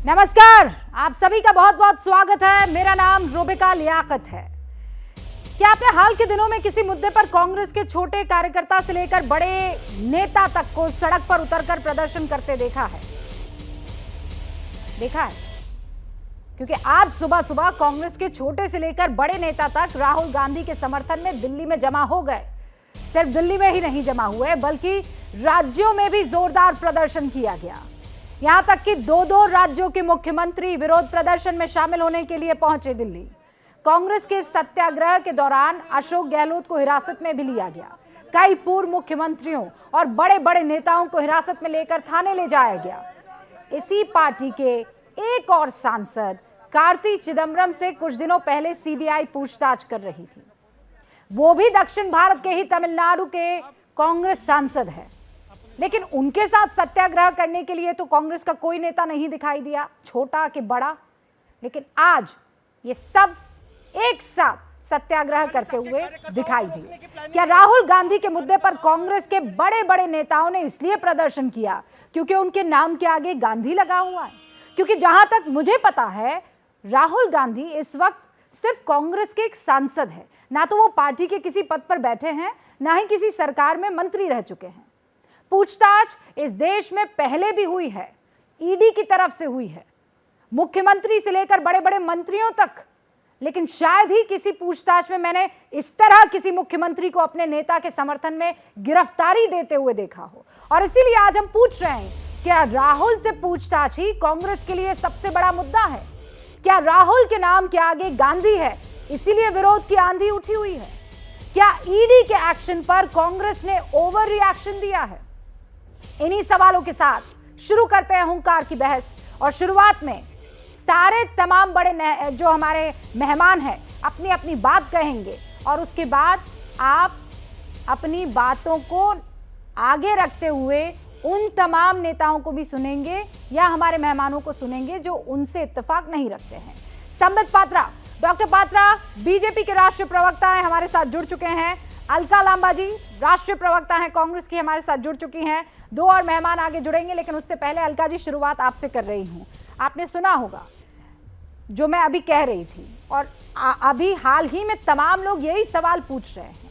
नमस्कार, आप सभी का बहुत बहुत स्वागत है। मेरा नाम रोबिका लियाकत है। क्या आपने हाल के दिनों में किसी मुद्दे पर कांग्रेस के छोटे कार्यकर्ता से लेकर बड़े नेता तक को सड़क पर उतरकर प्रदर्शन करते देखा है? क्योंकि आज सुबह सुबह कांग्रेस के छोटे से लेकर बड़े नेता तक राहुल गांधी के समर्थन में दिल्ली में जमा हो गए। सिर्फ दिल्ली में ही नहीं जमा हुए, बल्कि राज्यों में भी जोरदार प्रदर्शन किया गया। यहां तक कि दो राज्यों के मुख्यमंत्री विरोध प्रदर्शन में शामिल होने के लिए पहुंचे दिल्ली। कांग्रेस के सत्याग्रह के दौरान अशोक गहलोत को हिरासत में भी लिया गया। कई पूर्व मुख्यमंत्रियों और बड़े बड़े नेताओं को हिरासत में लेकर थाने ले जाया गया। इसी पार्टी के एक और सांसद कार्ति चिदम्बरम से कुछ दिनों पहले सीबीआई पूछताछ कर रही थी। वो भी दक्षिण भारत के ही तमिलनाडु के कांग्रेस सांसद है, लेकिन उनके साथ सत्याग्रह करने के लिए तो कांग्रेस का कोई नेता नहीं दिखाई दिया, छोटा कि बड़ा। लेकिन आज ये सब एक साथ सत्याग्रह करते हुए दिखाई दिए। क्या राहुल गांधी के मुद्दे पर कांग्रेस के बड़े बड़े नेताओं ने इसलिए प्रदर्शन किया क्योंकि उनके नाम के आगे गांधी लगा हुआ है? क्योंकि जहां तक मुझे पता है, राहुल गांधी इस वक्त सिर्फ कांग्रेस के एक सांसद है। ना तो वो पार्टी के किसी पद पर बैठे हैं, ना ही किसी सरकार में मंत्री रह चुके हैं। पूछताछ इस देश में पहले भी हुई है, ईडी की तरफ से हुई है, मुख्यमंत्री से लेकर बड़े बड़े मंत्रियों तक। लेकिन शायद ही किसी पूछताछ में मैंने इस तरह किसी मुख्यमंत्री को अपने नेता के समर्थन में गिरफ्तारी देते हुए देखा हो। और इसीलिए आज हम पूछ रहे हैं, क्या राहुल से पूछताछ ही कांग्रेस के लिए सबसे बड़ा मुद्दा है? क्या राहुल के नाम के आगे गांधी है, इसीलिए विरोध की आंधी उठी हुई है? क्या ईडी के एक्शन पर कांग्रेस ने ओवर रिएक्शन दिया है? इन्हीं सवालों के साथ शुरू करते हैं हुंकार की बहस। और शुरुआत में सारे तमाम बड़े जो हमारे मेहमान हैं अपनी अपनी बात कहेंगे, और उसके बाद आप अपनी बातों को आगे रखते हुए उन तमाम नेताओं को भी सुनेंगे या हमारे मेहमानों को सुनेंगे जो उनसे इत्तेफाक नहीं रखते हैं। संबित पात्रा, डॉक्टर पात्रा बीजेपी के राष्ट्रीय प्रवक्ता हैं, हमारे साथ जुड़ चुके हैं। अलका लांबा जी राष्ट्रीय प्रवक्ता हैं कांग्रेस की, हमारे साथ जुड़ चुकी हैं। दो और मेहमान आगे जुड़ेंगे, लेकिन उससे पहले अलका जी, शुरुआत आपसे कर रही हूं। आपने सुना होगा जो मैं अभी कह रही थी, और अभी हाल ही में तमाम लोग यही सवाल पूछ रहे हैं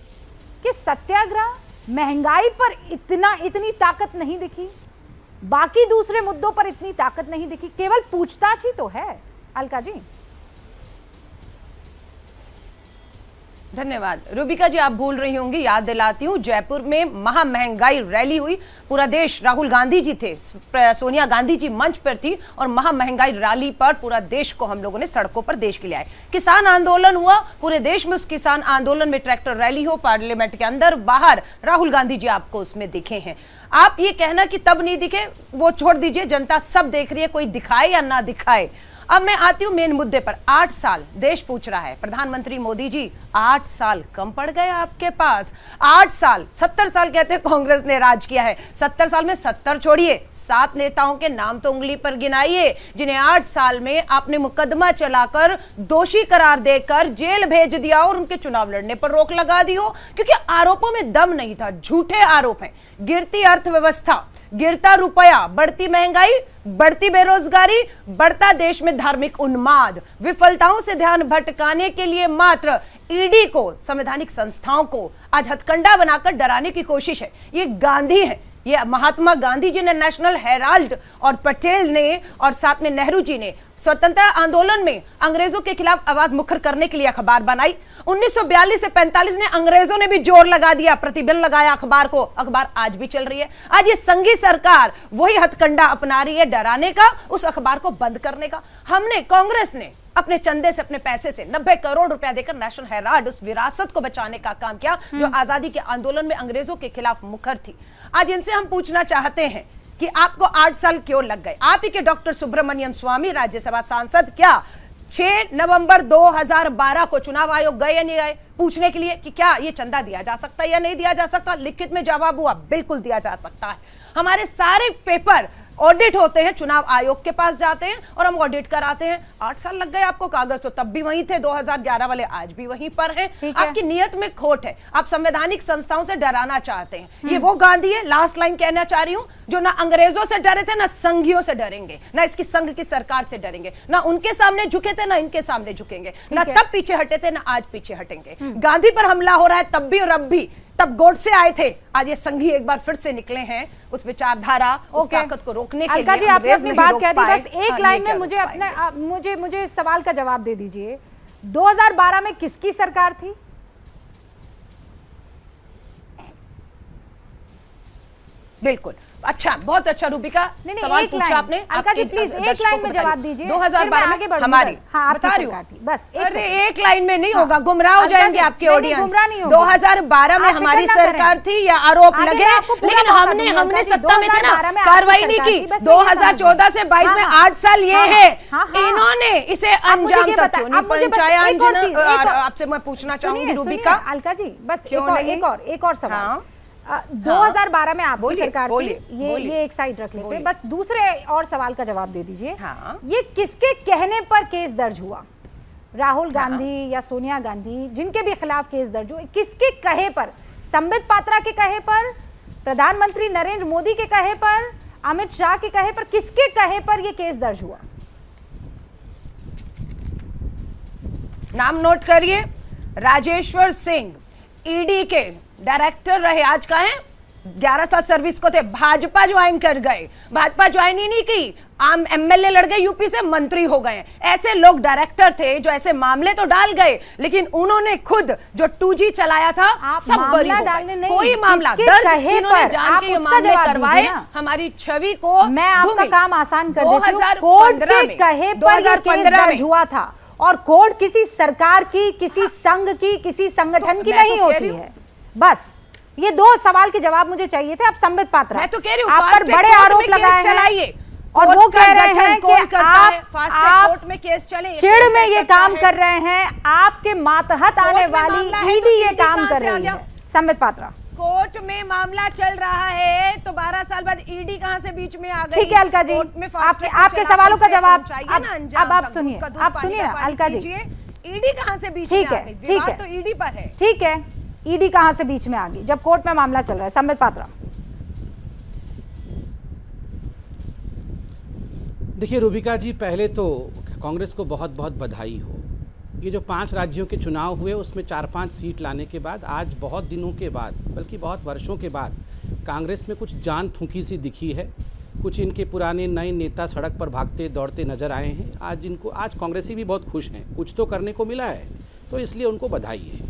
कि सत्याग्रह, महंगाई पर इतनी ताकत नहीं दिखी, बाकी दूसरे मुद्दों पर इतनी ताकत नहीं दिखी, केवल पूछताछ ही तो है। अलका जी। धन्यवाद रूबिका जी। आप भूल रही होंगी, याद दिलाती हूँ, जयपुर में महा महंगाई रैली हुई। पूरा देश, राहुल गांधी जी थे, सोनिया गांधी जी मंच पर थी, और महा महंगाई रैली पर पूरा देश को हम लोगों ने सड़कों पर देश के लिए आए। किसान आंदोलन हुआ पूरे देश में। उस किसान आंदोलन में ट्रैक्टर रैली हो, पार्लियामेंट के अंदर बाहर राहुल गांधी जी आपको उसमें दिखे हैं। आप ये कहना कि तब नहीं दिखे, वो छोड़ दीजिए, जनता सब देख रही है, कोई दिखाए या ना दिखाए। अब मैं आती हूं मेन मुद्दे पर। 8 साल देश पूछ रहा है, प्रधानमंत्री मोदी जी 8 साल कम पड़ गए आपके पास। 8 साल, 70 साल कहते हैं कांग्रेस ने राज किया है। 70 साल में 70 छोड़िए, 7 नेताओं के नाम तो उंगली पर गिनाइए जिन्हें 8 साल में आपने मुकदमा चलाकर दोषी करार देकर जेल भेज दिया और उनके चुनाव लड़ने पर रोक लगा दी हो, क्योंकि आरोपों में दम नहीं था, झूठे आरोप हैं। गिरती अर्थव्यवस्था, गिरता रुपया, बढ़ती महंगाई, बढ़ती बेरोजगारी, बढ़ता देश में धार्मिक उन्माद, विफलताओं से ध्यान भटकाने के लिए मात्र ईडी को, संवैधानिक संस्थाओं को आज हथकंडा बनाकर डराने की कोशिश है। ये गांधी है, ये महात्मा गांधी जी ने नेशनल हेराल्ड, और पटेल ने, और साथ में नेहरू जी ने स्वतंत्रता आंदोलन में अंग्रेजों के खिलाफ आवाज मुखर करने के लिए अखबार बनाई। 1942 से 45 ने अंग्रेजों ने भी जोर लगा दिया, प्रतिबल लगाया अखबार को। अखबार आज भी चल रही है। आज ये संघी सरकार वही हथकंडा अपना रही है, डराने का, उस अखबार को बंद करने का। हमने, कांग्रेस ने अपने चंदे से, अपने पैसे से 90 करोड़ रुपया देकर नेशनल हेराल्ड, उस विरासत को बचाने का काम किया जो आजादी के आंदोलन में अंग्रेजों के खिलाफ मुखर थी। आज इनसे हम पूछना चाहते हैं कि आपको 8 साल क्यों लग गए? आप ही के डॉक्टर सुब्रमण्यम स्वामी, राज्यसभा सांसद, क्या 6 नवंबर 2012 को चुनाव आयोग गए या नहीं गए पूछने के लिए कि क्या ये चंदा दिया जा सकता है या नहीं दिया जा सकता? लिखित में जवाब हुआ, बिल्कुल दिया जा सकता है। हमारे सारे पेपर ऑडिट होते हैं, चुनाव आयोग के पास जाते हैं और हम ऑडिट कराते हैं। 8 साल लग गए आपको, कागज तो तब भी वहीं थे, 2011 वाले आज भी वहीं पर हैं। आपकी नियत में खोट है, आप संवैधानिक संस्थाओं से डराना चाहते हैं। ये वो गांधी है, लास्ट लाइन कहना चाह रही हूं, जो ना अंग्रेजों से डरे थे, ना संघियों से डरेंगे, ना इसकी संघ की सरकार से डरेंगे, ना उनके सामने झुके थे, ना इनके सामने झुकेंगे, ना तब पीछे हटे थे, ना आज पीछे हटेंगे। गांधी पर हमला हो रहा है तब भी और अब भी, तब गोडसे आए थे, आज ये संघी एक बार फिर से निकले हैं उस विचारधारा, उस ताकत को रोकने के लिए। जी आपने अपनी बात कह दी, बस एक लाइन में मुझे अपने मुझे इस सवाल का जवाब दे दीजिए, 2012 में किसकी सरकार थी? बिल्कुल, अच्छा, बहुत अच्छा रूबिका, सवाल पूछा आपने। अलका जी प्लीज एक लाइन में जवाब दीजिए। 2012 में हमारी, बता रही हूँ, बस अरे एक लाइन में नहीं होगा, गुमराह हो जाएंगे आपके ऑडियंस। 2012 में हमारी सरकार थी, या आरोप लगे, लेकिन हमने सत्ता में थे ना, कार्रवाई नहीं की। 2014 से 22 में 8 साल ये है, इन्होंने इसे अंजाम तक क्यों नहीं पहुंचाया? आपसे मैं पूछना चाहूंगी रूबिका। अलका जी बस एक और सवाल। 2012 में आपकी सरकार थी, ये एक साइड रख लेते हैं, बस दूसरे और सवाल का जवाब दे दीजिए। ये किसके कहने पर केस दर्ज हुआ? राहुल गांधी या सोनिया गांधी, जिनके भी खिलाफ केस दर्ज हुए, किसके कहे पर? संबित पात्रा के कहे पर, प्रधानमंत्री नरेंद्र मोदी के कहे पर, अमित शाह के कहे पर, किसके कहे पर ये केस दर्ज हुआ? नाम नोट करिए। राजेश्वर सिंह ईडी के डायरेक्टर रहे, आज का है 11 साल सर्विस को थे, भाजपा ज्वाइन कर गए, भाजपा ज्वाइन ही नहीं की, आम एमएलए लड़ गए, यूपी से मंत्री हो गए। ऐसे लोग डायरेक्टर थे जो ऐसे मामले तो डाल गए, लेकिन उन्होंने खुद जो 2G चलाया था सब बरी हो गए। कोई मामला दर्ज, इन्होंने जान के ये मामले करवाए, हमारी छवि को मैं आपका काम आसान कर देती हूं। कोर्ट के कहे पर ये केस दर्ज हुआ था, और कोर्ट किसी सरकार की, किसी संघ की, किसी संगठन की नहीं होती है। बस ये 2 सवाल के जवाब मुझे चाहिए थे। आप संबित पात्रा, मैं तो कह रही हूं, आप पर बड़े आरोप लगाए हैं, और वो कह रहे हैं कि आप कोर्ट में केस चले, चिड़ में ये काम कर रहे हैं, आपके मातहत आने वाली ईडी ये काम कर रही है। संबित पात्रा, कोर्ट में मामला चल रहा है तो 12 साल बाद ईडी कहां से बीच में आ गई? ठीक है अलका जी, आपके सवालों का जवाब अब आप सुनिए अलका जी। ईडी कहां से बीच में आ गई? ठीक है, तो ईडी पर है। ठीक है, ईडी कहां से बीच में आ गई जब कोर्ट में मामला चल रहा है? संबित पात्रा, देखिए रूबिका जी, पहले तो कांग्रेस को बहुत बहुत बधाई हो। ये जो 5 राज्यों के चुनाव हुए उसमें 4-5 सीट लाने के बाद आज बहुत दिनों के बाद, बल्कि बहुत वर्षों के बाद, कांग्रेस में कुछ जान फूंकी सी दिखी है। कुछ इनके पुराने नए नेता सड़क पर भागते दौड़ते नजर आए हैं। आज कांग्रेसी भी बहुत खुश हैं, कुछ तो करने को मिला है, तो इसलिए उनको बधाई है।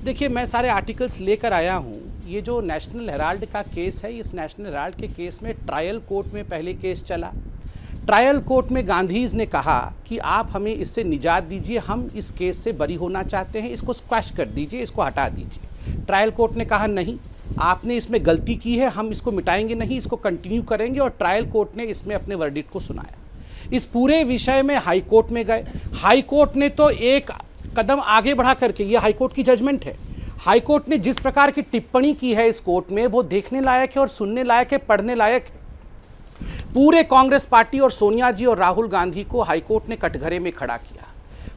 देखिए, मैं सारे आर्टिकल्स लेकर आया हूँ। ये जो नेशनल हेराल्ड का केस है, इस नेशनल हेराल्ड के केस में ट्रायल कोर्ट में पहले केस चला। ट्रायल कोर्ट में गांधीज ने कहा कि आप हमें इससे निजात दीजिए, हम इस केस से बरी होना चाहते हैं, इसको स्क्वैश कर दीजिए, इसको हटा दीजिए। ट्रायल कोर्ट ने कहा नहीं, आपने इसमें गलती की है, हम इसको मिटाएंगे नहीं, इसको कंटिन्यू करेंगे। और ट्रायल कोर्ट ने इसमें अपने वर्डिक्ट को सुनाया। इस पूरे विषय में हाई कोर्ट में गए। हाई कोर्ट ने तो एक कदम आगे बढ़ा करके, ये हाई कोर्ट की जजमेंट है, हाई कोर्ट ने जिस प्रकार की टिप्पणी की है इस कोर्ट में, वो देखने लायक है और सुनने लायक है, पढ़ने लायक है। पूरे कांग्रेस पार्टी और सोनिया जी और राहुल गांधी को हाई कोर्ट ने कटघरे में खड़ा किया।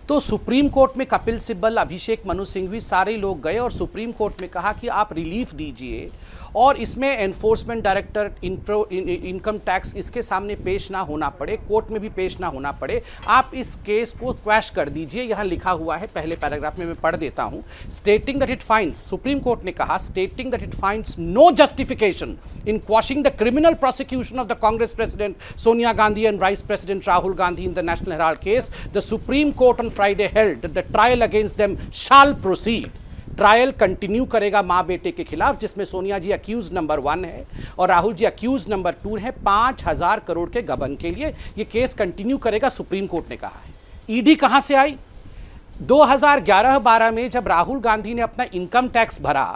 तो सुप्रीम कोर्ट में कपिल सिब्बल, अभिषेक मनु सिंघवी, सारे लोग गए और सुप्रीम कोर्ट में कहा कि आप रिलीफ दीजिए और इसमें एनफोर्समेंट डायरेक्टर, इनकम टैक्स, इसके सामने पेश ना होना पड़े, कोर्ट में भी पेश ना होना पड़े, आप इस केस को क्वैश कर दीजिए। यहाँ लिखा हुआ है पहले पैराग्राफ में, मैं पढ़ देता हूँ। Stating that it finds, supreme court ने कहा, stating that it finds no justification in quashing the criminal prosecution of the Congress President Sonia Gandhi and Vice President Rahul Gandhi in the National Herald case, the Supreme Court on Friday held that the trial against them shall proceed. Trial continue करेगा माँ बेटे के खिलाफ, जिसमें सोनिया जी accused number 1 है और Rahul ji accused number 2 है 5,000 करोड़ के गबन के लिए। ये केस कंटिन्यू करेगा, सुप्रीम कोर्ट ने कहा है। ईडी कहाँ से आई? 2011-12 में जब राहुल गांधी ने अपना इनकम टैक्स भरा,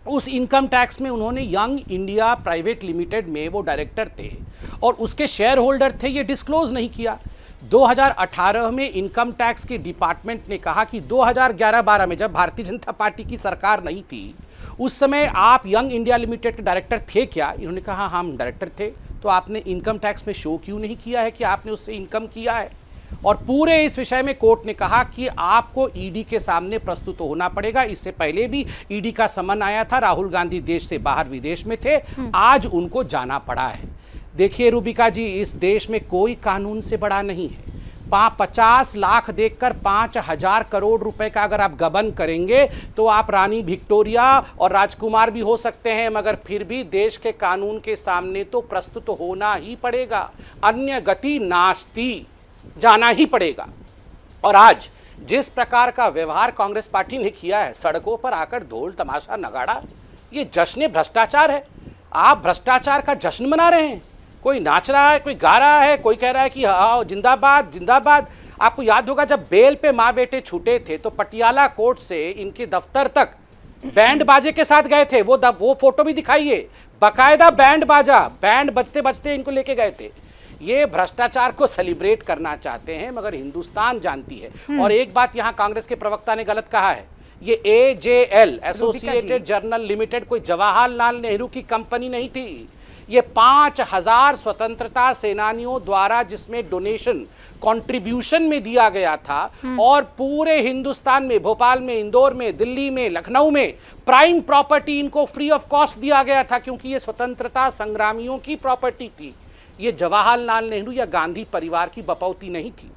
उस इनकम टैक्स में उन्होंने यंग इंडिया प्राइवेट लिमिटेड में वो डायरेक्टर थे और उसके शेयर होल्डर थे, ये डिस्क्लोज नहीं किया। 2018 में इनकम टैक्स के डिपार्टमेंट ने कहा कि 2011-12 में जब भारतीय जनता पार्टी की सरकार नहीं थी, उस समय आप यंग इंडिया लिमिटेड के डायरेक्टर थे क्या? इन्होंने कहा हम डायरेक्टर थे। तो आपने इनकम टैक्स में शो क्यों नहीं किया है कि आपने उससे इनकम किया है? और पूरे इस विषय में कोर्ट ने कहा कि आपको ईडी के सामने प्रस्तुत होना पड़ेगा। इससे पहले भी ईडी का समन आया था, राहुल गांधी देश से बाहर विदेश में थे, आज उनको जाना पड़ा है। देखिए रूबिका जी, इस देश में कोई कानून से बड़ा नहीं है। 50 लाख देखकर 5,000 करोड़ रुपए का अगर आप गबन करेंगे तो आप रानी विक्टोरिया और राजकुमार भी हो सकते हैं, मगर फिर भी देश के कानून के सामने तो प्रस्तुत होना ही पड़ेगा, अन्य गति नास्ति, जाना ही पड़ेगा। और आज जिस प्रकार का व्यवहार कांग्रेस पार्टी ने किया है, सड़कों पर आकर ढोल तमाशा नगाड़ा, ये जश्न भ्रष्टाचार है। आप भ्रष्टाचार का जश्न मना रहे हैं। कोई नाच रहा है, कोई गा रहा है, कोई कह रहा है कि हाँ जिंदाबाद जिंदाबाद। आपको याद होगा जब बेल पे माँ बेटे छूटे थे तो पटियाला कोर्ट से इनके दफ्तर तक बैंड बाजे के साथ गए थे। वो फोटो भी दिखाइए, बकायदा बैंड बाजा, बैंड बजते बजते इनको लेके गए थे। ये भ्रष्टाचार को सेलिब्रेट करना चाहते हैं, मगर हिंदुस्तान जानती है। और एक बात यहाँ कांग्रेस के प्रवक्ता ने गलत कहा है, ये AJL एसोसिएटेड जर्नल लिमिटेड कोई जवाहरलाल नेहरू की कंपनी नहीं थी। ये 5,000 स्वतंत्रता सेनानियों द्वारा जिसमें डोनेशन कंट्रीब्यूशन में दिया गया था, और पूरे हिंदुस्तान में, भोपाल में, इंदौर में, दिल्ली में, लखनऊ में प्राइम प्रॉपर्टी इनको फ्री ऑफ कॉस्ट दिया गया था, क्योंकि ये स्वतंत्रता संग्रामियों की प्रॉपर्टी थी। ये जवाहरलाल नेहरू या गांधी परिवार की बपौती नहीं थी।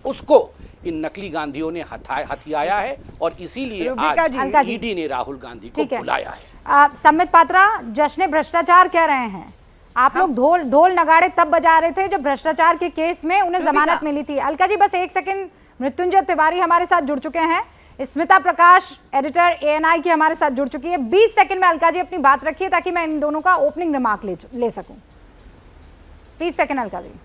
उसको इन नकली गांधियों ने हथियाया है, और इसीलिए आज ईडी ने राहुल गांधी को बुलाया है। सम्मित पात्रा, जश्न भ्रष्टाचार कह रहे हैं आप लोग। ढोल नगाड़े तब बजा रहे थे जब भ्रष्टाचार के केस में उन्हें जमानत मिली थी। अलका जी बस एक सेकंड, मृत्युंजय तिवारी हमारे साथ जुड़ चुके हैं, स्मिता प्रकाश एडिटर ANI की हमारे साथ जुड़ चुकी है। 20 सेकंड में अलका जी अपनी बात रखिए ताकि मैं इन दोनों का ओपनिंग रिमार्क ले सकूं। 30 सेकंड अलका जी।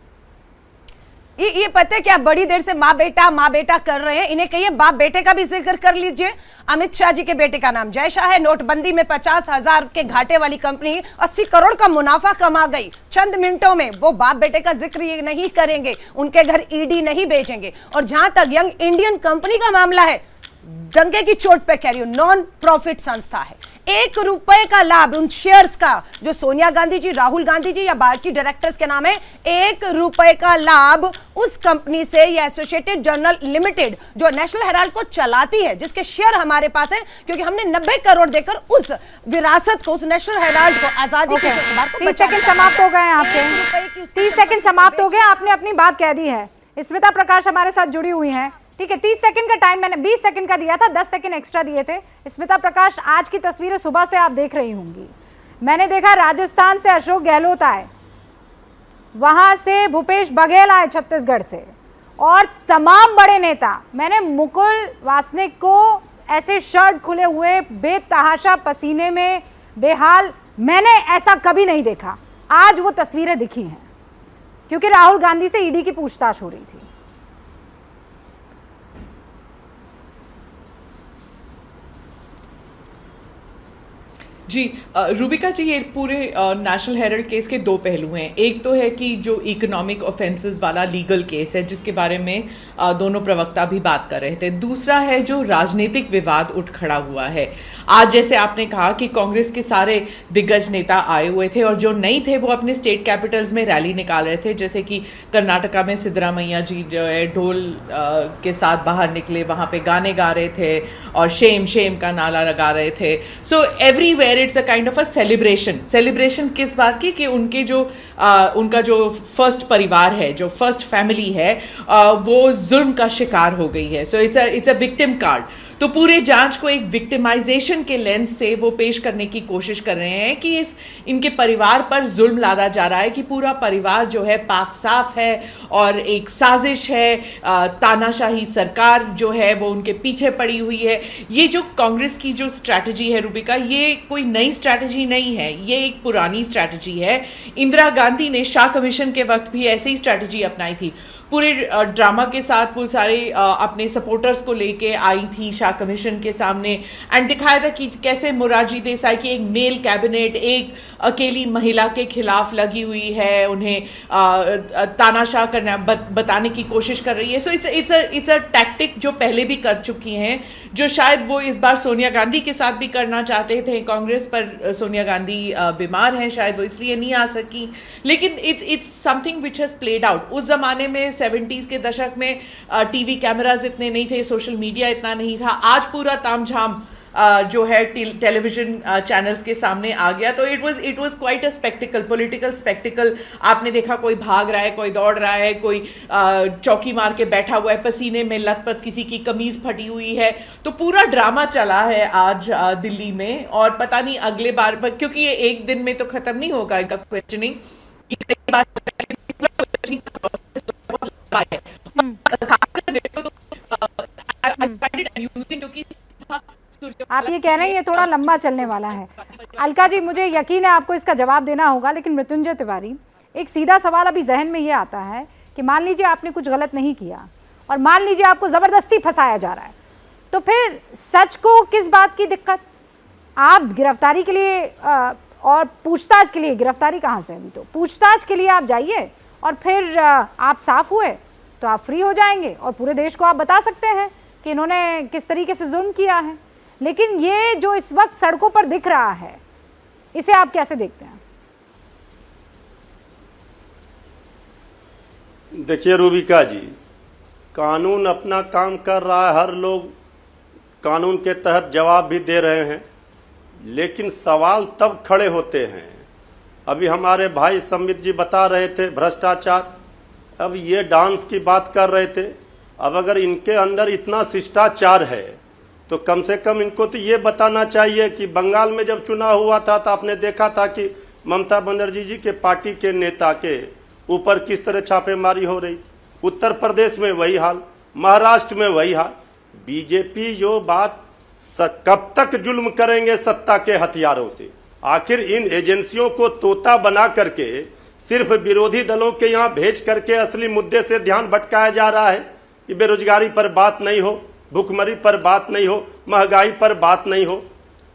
ये पता है क्या, बड़ी देर से माँ बेटा कर रहे हैं, इन्हें कहिए बाप बेटे का भी जिक्र कर लीजिए। अमित शाह जी के बेटे का नाम जय शाह है। नोटबंदी में 50,000 के घाटे वाली कंपनी 80 करोड़ का मुनाफा कमा गई चंद मिनटों में। वो बाप बेटे का जिक्र ये नहीं करेंगे, उनके घर ईडी नहीं भेजेंगे। और जहां तक यंग इंडियन कंपनी का मामला है, डंके की चोट पे कह रही हूं, नॉन प्रॉफिट संस्था है। 1 रुपए का लाभ उन शेयर्स का जो सोनिया गांधी जी, राहुल गांधी जी या बाकी डायरेक्टर्स के नाम है, 1 रुपए का लाभ उस कंपनी से, या एसोसिएटेड जर्नल लिमिटेड जो नेशनल हेराल्ड को चलाती है, जिसके शेयर हमारे पास है, क्योंकि हमने 90 करोड़ देकर उस विरासत को, उस नेशनल हेराल्ड को आजादी के बाद 30 सेकंड समाप्त हो गए आपके। 30 सेकंड समाप्त हो गए, आपने अपनी बात कह दी है। स्मिता प्रकाश हमारे साथ जुड़ी हुई हैं, ठीक है। 30 सेकंड का टाइम मैंने 20 सेकंड का दिया था, 10 सेकंड एक्स्ट्रा दिए थे। स्मिता प्रकाश, आज की तस्वीरें सुबह से आप देख रही होंगी। मैंने देखा राजस्थान से अशोक गहलोत आए, वहां से भूपेश बघेल आए छत्तीसगढ़ से, और तमाम बड़े नेता। मैंने मुकुल वासनिक को ऐसे शर्ट खुले हुए, बेतहाशा पसीने में, बेहाल, मैंने ऐसा कभी नहीं देखा। आज वो तस्वीरें दिखी हैं, क्योंकि राहुल गांधी से ईडी की पूछताछ हो रही थी। जी रूबिका जी, ये पूरे नेशनल हेराल्ड केस के 2 पहलू हैं। एक तो है कि जो इकोनॉमिक ऑफेंसेस वाला लीगल केस है, जिसके बारे में दोनों प्रवक्ता भी बात कर रहे थे। दूसरा है जो राजनीतिक विवाद उठ खड़ा हुआ है। आज जैसे आपने कहा कि कांग्रेस के सारे दिग्गज नेता आए हुए थे, और जो नहीं थे वो अपने स्टेट कैपिटल्स में रैली निकाल रहे थे। जैसे कि कर्नाटका में सिद्धरामैया जी जो है ढोल के साथ बाहर निकले, वहाँ पे गाने गा रहे थे और शेम शेम का नारा लगा रहे थे। So everywhere it's a kind of a celebration किस बात की, कि उनके जो उनका जो फर्स्ट परिवार है, जो फर्स्ट फैमिली है, वो जुल्म का शिकार हो गई है। So it's a victim card. तो पूरे जांच को एक विक्टिमाइजेशन के लेंस से वो पेश करने की कोशिश कर रहे हैं कि इनके परिवार पर जुल्म लादा जा रहा है, कि पूरा परिवार जो है पाक साफ है और एक साजिश है, तानाशाही सरकार जो है वो उनके पीछे पड़ी हुई है। ये जो कांग्रेस की जो स्ट्रैटेजी है रूबिका, ये कोई नई स्ट्रैटेजी नहीं है, ये एक पुरानी स्ट्रैटेजी है। इंदिरा गांधी ने शाह कमीशन के वक्त भी ऐसी ही स्ट्रैटेजी अपनाई थी। पूरे ड्रामा के साथ वो सारे अपने सपोर्टर्स को लेके आई थी शाह कमीशन के सामने एंड दिखाया था कि कैसे मोरारजी देसाई की एक मेल कैबिनेट एक अकेली महिला के खिलाफ लगी हुई है, उन्हें तानाशाह करना बताने की कोशिश कर रही है। सो इट्स अ टैक्टिक जो पहले भी कर चुकी हैं, जो शायद वो इस बार सोनिया गांधी के साथ भी करना चाहते थे कांग्रेस पर। सोनिया गांधी बीमार हैं, शायद वो इसलिए नहीं आ सकी, लेकिन it's something which has played out. उस जमाने में 70s के दशक में टीवी कैमराज इतने नहीं थे, सोशल मीडिया इतना नहीं था। आज पूरा तामझाम जो है टेलीविजन चैनल्स के सामने आ गया, तो it was quite a spectacled, political spectacled. आपने देखा कोई भाग रहा है, कोई दौड़ रहा है, कोई चौकी मार के बैठा हुआ है, पसीने में लथपथ, किसी की कमीज फटी हुई है। तो पूरा ड्रामा चला है आज दिल्ली में, और पता नहीं अगले बार, क्योंकि ये एक दिन में तो खत्म नहीं होगा इनका क्वेश्चनिंग। आप ये कह रहे हैं ये थोड़ा लंबा चलने वाला है। अलका जी, मुझे यकीन है आपको इसका जवाब देना होगा, लेकिन मृत्युंजय तिवारी, एक सीधा सवाल अभी जहन में ये आता है कि मान लीजिए आपने कुछ गलत नहीं किया और मान लीजिए आपको जबरदस्ती फंसाया जा रहा है, तो फिर सच को किस बात की दिक्कत? आप गिरफ्तारी के लिए और पूछताछ के लिए, गिरफ्तारी कहाँ से, अभी तो पूछताछ के लिए आप जाइए और फिर आप साफ हुए तो आप फ्री हो जाएंगे और पूरे देश को आप बता सकते हैं कि इन्होंने किस तरीके से जुल्म किया है। लेकिन ये जो इस वक्त सड़कों पर दिख रहा है, इसे आप कैसे देखते हैं? देखिए रूबिका जी, कानून अपना काम कर रहा है, हर लोग कानून के तहत जवाब भी दे रहे हैं, लेकिन सवाल तब खड़े होते हैं। अभी हमारे भाई संबित जी बता रहे थे भ्रष्टाचार, अब ये डांस की बात कर रहे थे। अब अगर इनके अंदर इतना शिष्टाचार है तो कम से कम इनको तो ये बताना चाहिए कि बंगाल में जब चुनाव हुआ था तो आपने देखा था कि ममता बनर्जी जी के पार्टी के नेता के ऊपर किस तरह छापेमारी हो रही। उत्तर प्रदेश में वही हाल, महाराष्ट्र में वही हाल। बीजेपी जो बात कब तक जुल्म करेंगे सत्ता के हथियारों से? आखिर इन एजेंसियों को तोता बना करके सिर्फ विरोधी दलों के यहाँ भेज करके असली मुद्दे से ध्यान भटकाया जा रहा है कि बेरोजगारी पर बात नहीं हो, भुखमरी पर बात नहीं हो, महंगाई पर बात नहीं हो।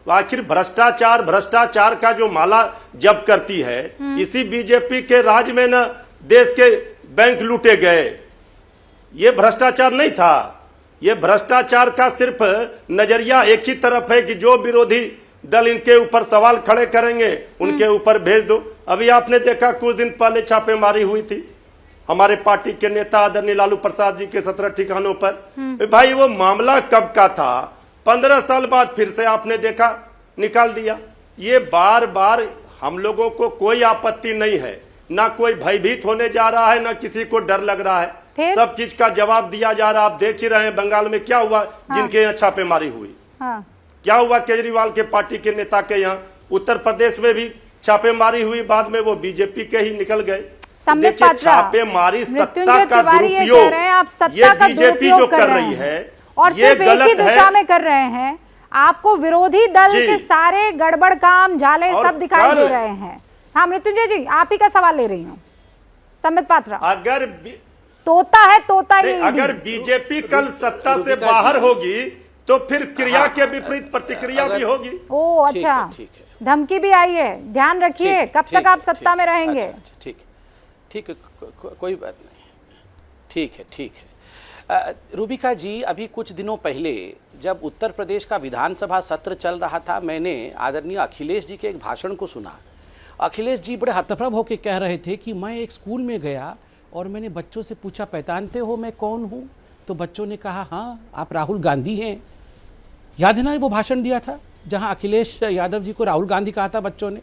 आखिर भ्रष्टाचार का जो माला जप करती है, इसी बीजेपी के राज में न देश के बैंक लूटे गए। ये भ्रष्टाचार नहीं था, ये भ्रष्टाचार का सिर्फ नजरिया एक ही तरफ है कि जो विरोधी दल इनके ऊपर सवाल खड़े करेंगे उनके ऊपर भेज दो। अभी आपने देखा कुछ दिन पहले छापेमारी हुई थी हमारे पार्टी के नेता आदरणीय लालू प्रसाद जी के 17 ठिकानों पर। भाई वो मामला कब का था? 15 साल बाद फिर से आपने देखा निकाल दिया। ये बार बार हम लोगों को कोई आपत्ति नहीं है, ना कोई भयभीत होने जा रहा है, ना किसी को डर लग रहा है। सब चीज का जवाब दिया जा रहा है। आप देख ही रहे हैं बंगाल में क्या हुआ, जिनके यहाँ छापेमारी हुई। क्या हुआ केजरीवाल के पार्टी के नेता के यहाँ। उत्तर प्रदेश में भी छापेमारी हुई, बाद में वो बीजेपी के ही निकल गए। देखिए छापेमारी सत्ता का दुरुपयोग ये बीजेपी जो कर रही है और ये गलत है। दिशा में कर रहे हैं। आपको विरोधी दल के सारे गड़बड़ काम झाले सब दिखाई दे रहे हैं। हाँ मृत्युंजय जी, आप ही का सवाल ले रही हूँ। संबित पात्रा, अगर तोता है तोता ही, अगर बीजेपी कल सत्ता से बाहर होगी तो फिर क्रिया के विपरीत प्रतिक्रिया भी होगी। ओ अच्छा, धमकी भी आई है, ध्यान रखिए कब तक आप सत्ता में रहेंगे। ठीक है, कोई बात नहीं, ठीक है। रूबिका जी, अभी कुछ दिनों पहले जब उत्तर प्रदेश का विधानसभा सत्र चल रहा था, मैंने आदरणीय अखिलेश जी के एक भाषण को सुना। अखिलेश जी बड़े हतप्रभ होकर कह रहे थे कि मैं एक स्कूल में गया और मैंने बच्चों से पूछा, पहचानते हो मैं कौन हूँ? तो बच्चों ने कहा हाँ आप राहुल गांधी हैं। याद है ना वो भाषण दिया था जहाँ अखिलेश यादव जी को राहुल गांधी कहा था बच्चों ने।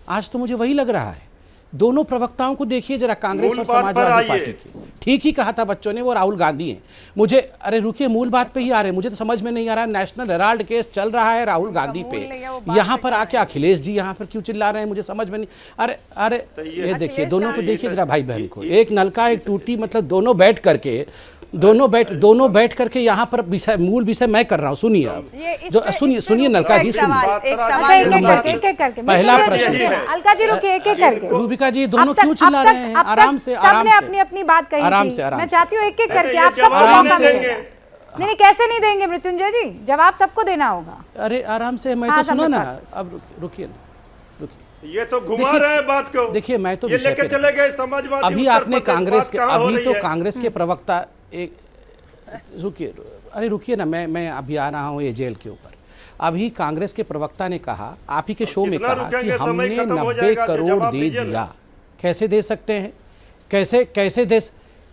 आज तो मुझे वही लग रहा है। दोनों प्रवक्ताओं को देखिए जरा, कांग्रेस और समाजवादी पार्टी की। ठीक ही कहा था बच्चों ने, वो राहुल गांधी हैं। मुझे, अरे रुकिए, मूल बात पे ही आ रहे हैं। मुझे तो समझ में नहीं आ रहा, नेशनल हेराल्ड केस चल रहा है राहुल गांधी पे, यहाँ पर आके अखिलेश जी यहाँ पर क्यों चिल्ला रहे हैं, मुझे समझ में नहीं। अरे ये देखिए, दोनों को देखिए जरा, भाई बहन को। एक नलका एक टूटी, मतलब दोनों बैठ करके दोनों बैठ करके यहाँ पर मूल विषय मैं कर रहा हूँ। सुनिए अब, जो सुनिए नलका जी, सुनिए एक-एक करके पहला प्रश्न। अलका जी रुकिए, एक-एक करके। रूबिका जी दोनों क्यों चिल्ला रहे हैं? आराम से, सबने अपनी बात कही आराम थी। से, आराम मैं से। चाहती हूँ एक-एक करके आप सबको आराम मौका से। देंगे। नहीं कैसे नहीं देंगे मृत्युंजय जी, जवाब सबको देना होगा। अरे आराम से, मैं हाँ, तो सुनो ना, समझ अब रुकिए ना, रुकिए। ये तो घुमा रहे हैं बात को। देखिए मैं तो ये विषय लेके पे- चले गए समाजवादी। अभी उत्तर आपने प्रदेश, कांग्रेस बात के, कहाँ हो अभी रही तो है? कांग्रेस के प्रवक्ता एक, रुकिए, अरे रुकिए ना, मैं अभी आ रहा हूँ एजेएल के ऊपर। अभी कांग्रेस के प्रवक्ता ने कहा, आप ही के शो में कितना कहा कि रुकेंगे, समय हमने खत्म हो 90 जाएगा, करोड़ जवाब दे दीजिए ना। दिया। कैसे दे सकते हैं?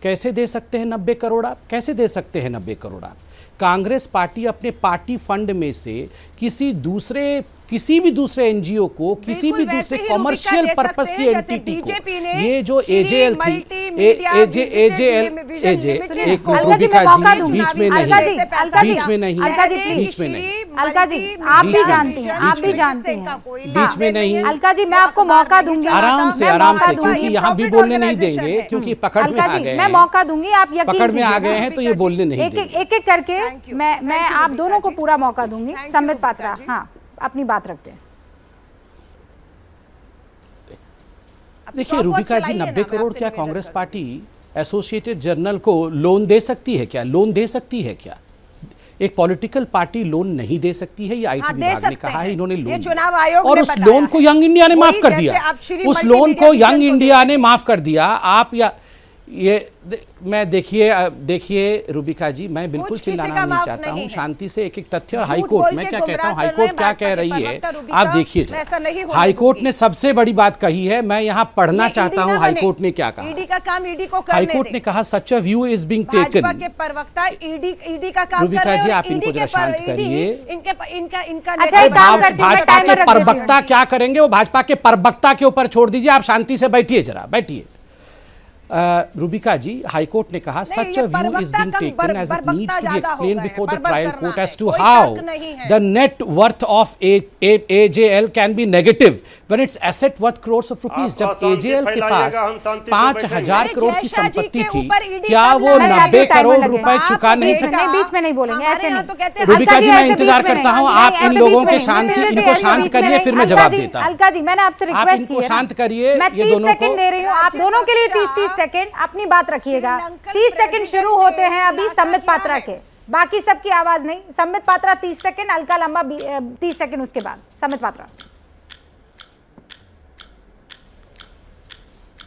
कैसे दे सकते हैं 90 करोड़? आप कैसे दे सकते हैं 90 करोड़? आप कांग्रेस पार्टी अपने पार्टी फंड में से किसी भी दूसरे एनजीओ को, किसी भी बिल्कुल दूसरे वैसे ही कॉमर्शियल रूबिका दे पर्पस सकते की हैं जैसे एंटिटी बीजेपी को, ने ये जो श्री एजेएल थी, मल्टीमीडिया एजेएल, विजन एक अलका जी रूबिका मैं मौका जी दूंगी। बीच में अलका जी, नहीं, अलका जी, बीच में नहीं, अलका जी प्लीज, बीच में नहीं, अलका जी आप बीच भी में जानती नहीं, हैं, बीच आप भी में जानती हैं। बीच में नहीं। अलका जी मैं आपको मौका दूंगी। आराम से, मैं आराम मौका से, दूंगी। क्योंकि यहाँ भी बोलने नहीं देंगे, क्योंकि पकड़ में अलका आ जी गए मैं हैं। मौका दूंगी, आप यकीन पकड़ में आ कीजिए। गए हैं तो ये बोलने नहीं एक देंगे। एक करके मैं आप दोनों को पूरा मौका दूंगी। संबित पात्रा, हाँ अपनी बात रखते हैं। देखिए रूबिका जी, 90 करोड़ क्या कांग्रेस पार्टी एसोसिएटेड जर्नल को लोन दे सकती है क्या? लोन दे सकती है क्या? एक पॉलिटिकल पार्टी लोन नहीं दे सकती है, ये आईटी विभाग ने कहा है। इन्होंने लोन चुनाव आयोग और ने उस बताया लोन को यंग इंडिया ने माफ कर दिया। उस लोन को यंग इंडिया ने माफ कर दिया। आप या ये मैं देखिए रूबिका जी, मैं बिल्कुल चिल्लाना नहीं चाहता हूं, शांति से एक एक तथ्य। और हाईकोर्ट, मैं क्या कहता हूं, हाईकोर्ट क्या कह रही है आप देखिए जरा। हाईकोर्ट ने सबसे बड़ी बात कही है, मैं यहां पढ़ना चाहता हूं हाईकोर्ट ने क्या कहा। ईडी का काम ईडी को करने हाईकोर्ट ने कहा such a view is being taken. Bhajpa के प्रवक्ता ईडी का काम कर रूबिका रहे हैं जी, और आप इनको ईडी जरा के शांत पर करिए। इनका अच्छा, एक काम करती हूँ, मैं भाजपा टाइमर के रख देती हूँ। प्रवक्ता क्या करेंगे वो भाजपा के प्रवक्ता के ऊपर छोड़ दीजिए। आप शांति से बैठिए, जरा बैठिए। रूबिका जी, हाईकोर्ट ने कहा such a view is being taken as it needs to be explained before the trial court as to how the net worth of AJL can be negative when it's asset worth crores of rupees. जब AJL के पास 5,000 करोड़ की संपत्ति थी, क्या वो 90 करोड़ रुपए चुका नहीं सकते? बीच में नहीं बोलेंगे, ऐसे नहीं। रूबिका जी, मैं इंतजार करता हूं, आप इन लोगों के इनको शांत करिए, फिर मैं जवाब देता हूं। अलका जी, मैंने आपसे आप रिक्वेस्ट की इनको है, शांत करिए। मैं ये 30 दोनों सेकंड को दे रही हूँ आप दोनों के लिए। 30 सेकंड अपनी बात रखिएगा। 30 सेकंड शुरू होते हैं अभी संबित पात्रा के, बाकी सबकी आवाज नहीं। संबित पात्रा 30 सेकंड, अलका लंबा 30 सेकंड, उसके बाद संबित पात्रा।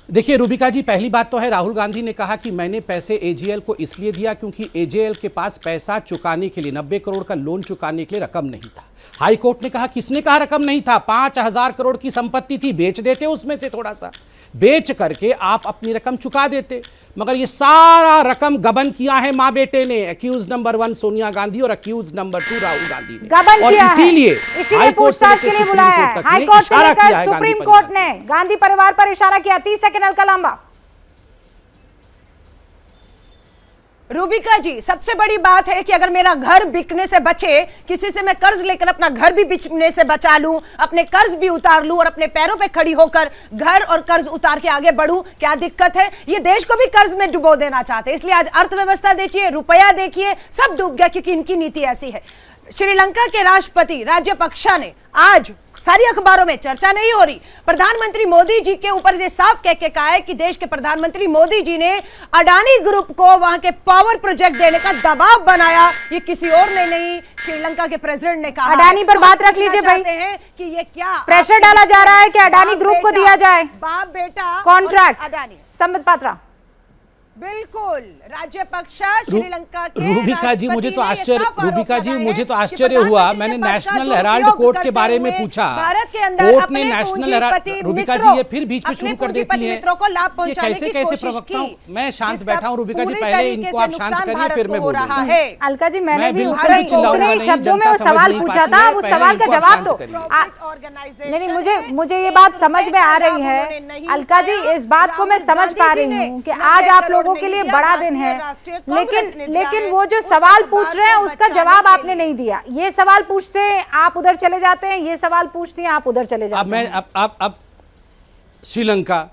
देखिए रूबिका जी, पहली बात तो है, राहुल गांधी ने कहा कि मैंने पैसे एजेएल को इसलिए दिया क्योंकि एजेएल के पास पैसा चुकाने के लिए 90 करोड़ का लोन चुकाने के लिए रकम नहीं था। हाईकोर्ट ने कहा किसने कहा रकम नहीं था? 5,000 करोड़ की संपत्ति थी, बेच देते उसमें से थोड़ा सा, बेच करके आप अपनी रकम चुका देते। मगर ये सारा रकम गबन किया है मां बेटे ने। अक्यूज नंबर 1 सोनिया गांधी और अक्यूज नंबर 2 राहुल गांधी ने। गबन और किया इसीलिए है, हाईकोर्ट से पूछताछ के लिए लेकर बुलाया सुप्रीम है। कोर्ट तक हाईकोर्ट से इशारा किया लेकर है सुप्रीम गांधी कोर्ट परिवार। ने गांधी परिवार पर इशारा किया। 30 सेकंड अलका लंबा। रूबिका जी, सबसे बड़ी बात है कि अगर मेरा घर बिकने से बचे, किसी से मैं कर्ज लेकर अपना घर भी बिकने से बचा लूं, अपने कर्ज भी उतार लूं और अपने पैरों पे खड़ी होकर घर और कर्ज उतार के आगे बढ़ूं, क्या दिक्कत है? ये देश को भी कर्ज में डुबो देना चाहते हैं। इसलिए आज अर्थव्यवस्था देखिए, रुपया देखिए, सब डूब गया क्योंकि इनकी नीति ऐसी है। श्रीलंका के राष्ट्रपति राजपक्षा ने आज, सारी अखबारों में चर्चा नहीं हो रही, प्रधानमंत्री मोदी जी के ऊपर ये साफ कह के कहा है कि देश के प्रधानमंत्री मोदी जी ने अडानी ग्रुप को वहां के पावर प्रोजेक्ट देने का दबाव बनाया। ये किसी और ने नहीं, श्रीलंका के प्रेसिडेंट ने कहा। अडानी पर बात रख लीजिए भाई। हैं कि ये क्या प्रेशर डाला जा रहा है कि अडानी ग्रुप को दिया जाए बाप बेटा कॉन्ट्रैक्ट। अडानी, संबित पात्रा। बिल्कुल, राजपक्षा श्रीलंका के रूबिका जी, मुझे तो आश्चर्य, रूबिका जी मुझे तो आश्चर्य हुआ। मैंने नेशनल हेराल्ड कोर्ट के बारे में पूछा, भारत के अंदर कोर्ट ने नेशनल हेराल्ड, रूबिका जी ये फिर बीच में शुरू कर देती है। मित्रों को लाभ ये पहुंचाने कैसे की कैसे कोशिश प्रवक्ता हूं? की। मैं शांत जिसका बैठा हूं रूबिका जी, पूरी पहले तरीके इनको से आप शांत नुकसान करिए, भारत फिर को मैं हो रहा बोलूंगा। है। अलका जी, मैंने मैं भी बिल्कुल भी चिल्लाऊंगा उतने नहीं, शब्दों में जनता वो समझ सवाल नहीं पूछा पाती था, है, उस पहले सवाल का इनको आप जवाब शांत दो। करिए। नहीं, मुझे ये बात समझ में आ रही है अलका जी, इस बात को मैं समझ पा रही हूँ कि आज आप लोगों के लिए बड़ा दिन है, लेकिन वो जो सवाल पूछ रहे हैं उसका जवाब आपने नहीं दिया। ये सवाल पूछते हैं आप उधर चले जाते हैं, ये सवाल पूछती हैं आप उधर चले जाते हैं। अब श्रीलंका,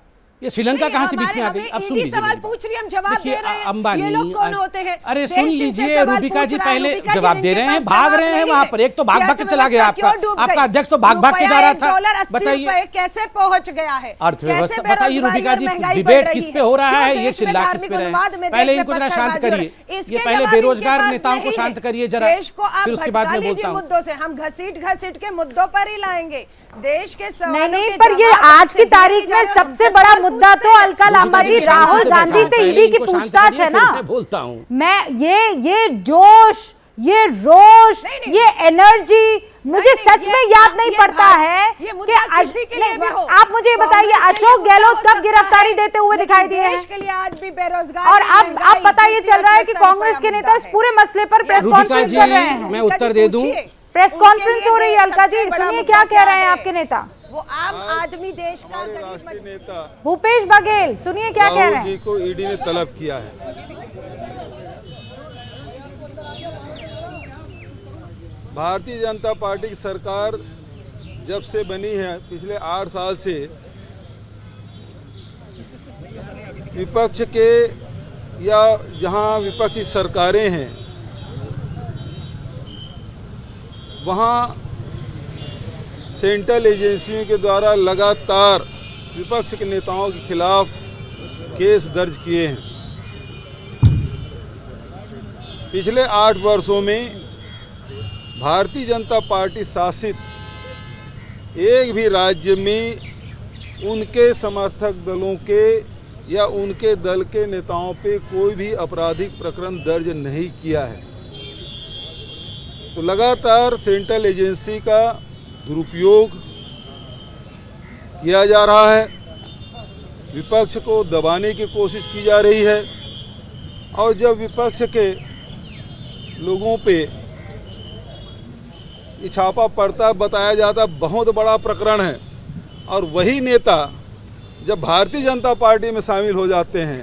ये श्रीलंका कहाँ से बीच में आ हमारे- गई? अब हमें सुन ईडी लीजिए सवाल मेरी बात। पूछ रही है, हम जवाब देखिए, दे रहे हैं। अंबानी, ये लोग कौन होते हैं? अरे देश सुन इनसे लीजिए, सवाल रूबिका जी पूछ रहा है, पहले रूबिका जी, जवाब दे इनके रहे हैं, पास भाग जवाब रहे हैं नहीं वहां है। पर। एक तो भाग भाग के चला गया अर्थव्यवस्था आपका क्यों डूब आपका गई? अध्यक्ष तो भाग भाग के जा रहा था। $80 बताइए कैसे पहुंच गया है? अर्थव्यवस्था, कैसे बताइए बेरोजगारी रूबिका और जी, महंगाई डिबेट बढ़ रही किस पे हो रहा क्यों है, ये देश में चिल्ला किस धार्मिक पे रहे उन्माद हैं? में पहले देश में इनको जरा शांत पत्थरबाजी हो रही करिए, है? ये इसके पहले जवाब बेरोजगार इनके पास नेताओं को नहीं शांत है। करिए जरा, देश को आप फिर उसके बाद भटका मैं बोलता लीजिए हूँ। मुद्दों से, हम घसीट के मुद्दों पर ही लाएंगे। देश के सवालों नहीं, के पर ये जवाब आज आपसे की दिए तारीख जा रहे में हैं और सबसे हमसे बड़ा सवाल मुद्दा पूछते तो हैं। अलका लांबा जी रूबिका राहुल शांत से गांधी बचाएं। से पहले ईडी की इनको शांत पूछताछ करिए, है फिर ना। मैं बोलता हूँ। मैं ये जोश, ये रोष, नहीं, ये एनर्जी मुझे नहीं, सच ये में याद आप- नहीं ये पड़ता बात- है ये कि मुद्दा किसी के लिए नहीं, भी हो। आप मुझे ये बताइए, कांग्रेस के लिए अशोक मुद्दा गहलोत हो कब सकता गिरफ्तारी है, देते हुए लेकिन दिखाई दिए हैं? देश के लिए आज भी बेरोजगारी और अब पता ये चल रहा है कि कांग्रेस के नेता इस पूरे मसले पर प्रेस रूबिका कॉन्फ्रेंस जी, कर रहे हैं। मैं उत्तर दे दूं। प्रेस कॉन्फ्रेंस हो रही है अलका जी, सुनिए क्या कह रहे हैं आपके नेता वो आम आदमी देश का हमारे गरीब राष्ट्रीय नेता भूपेश बघेल, सुनिए क्या कह रहे राहुल जी हैं। को ईडी ने तलब किया है। भारतीय जनता पार्टी की सरकार जब से बनी है, पिछले 8 साल से विपक्ष के या जहां विपक्षी सरकारें हैं वहां सेंट्रल एजेंसियों के द्वारा लगातार विपक्ष के नेताओं के खिलाफ केस दर्ज किए हैं। पिछले 8 वर्षों में भारतीय जनता पार्टी शासित एक भी राज्य में उनके समर्थक दलों के या उनके दल के नेताओं पे कोई भी आपराधिक प्रकरण दर्ज नहीं किया है। तो लगातार सेंट्रल एजेंसी का दुरुपयोग किया जा रहा है, विपक्ष को दबाने की कोशिश की जा रही है। और जब विपक्ष के लोगों पे ये छापा पड़ता बताया जाता बहुत बड़ा प्रकरण है, और वही नेता जब भारतीय जनता पार्टी में शामिल हो जाते हैं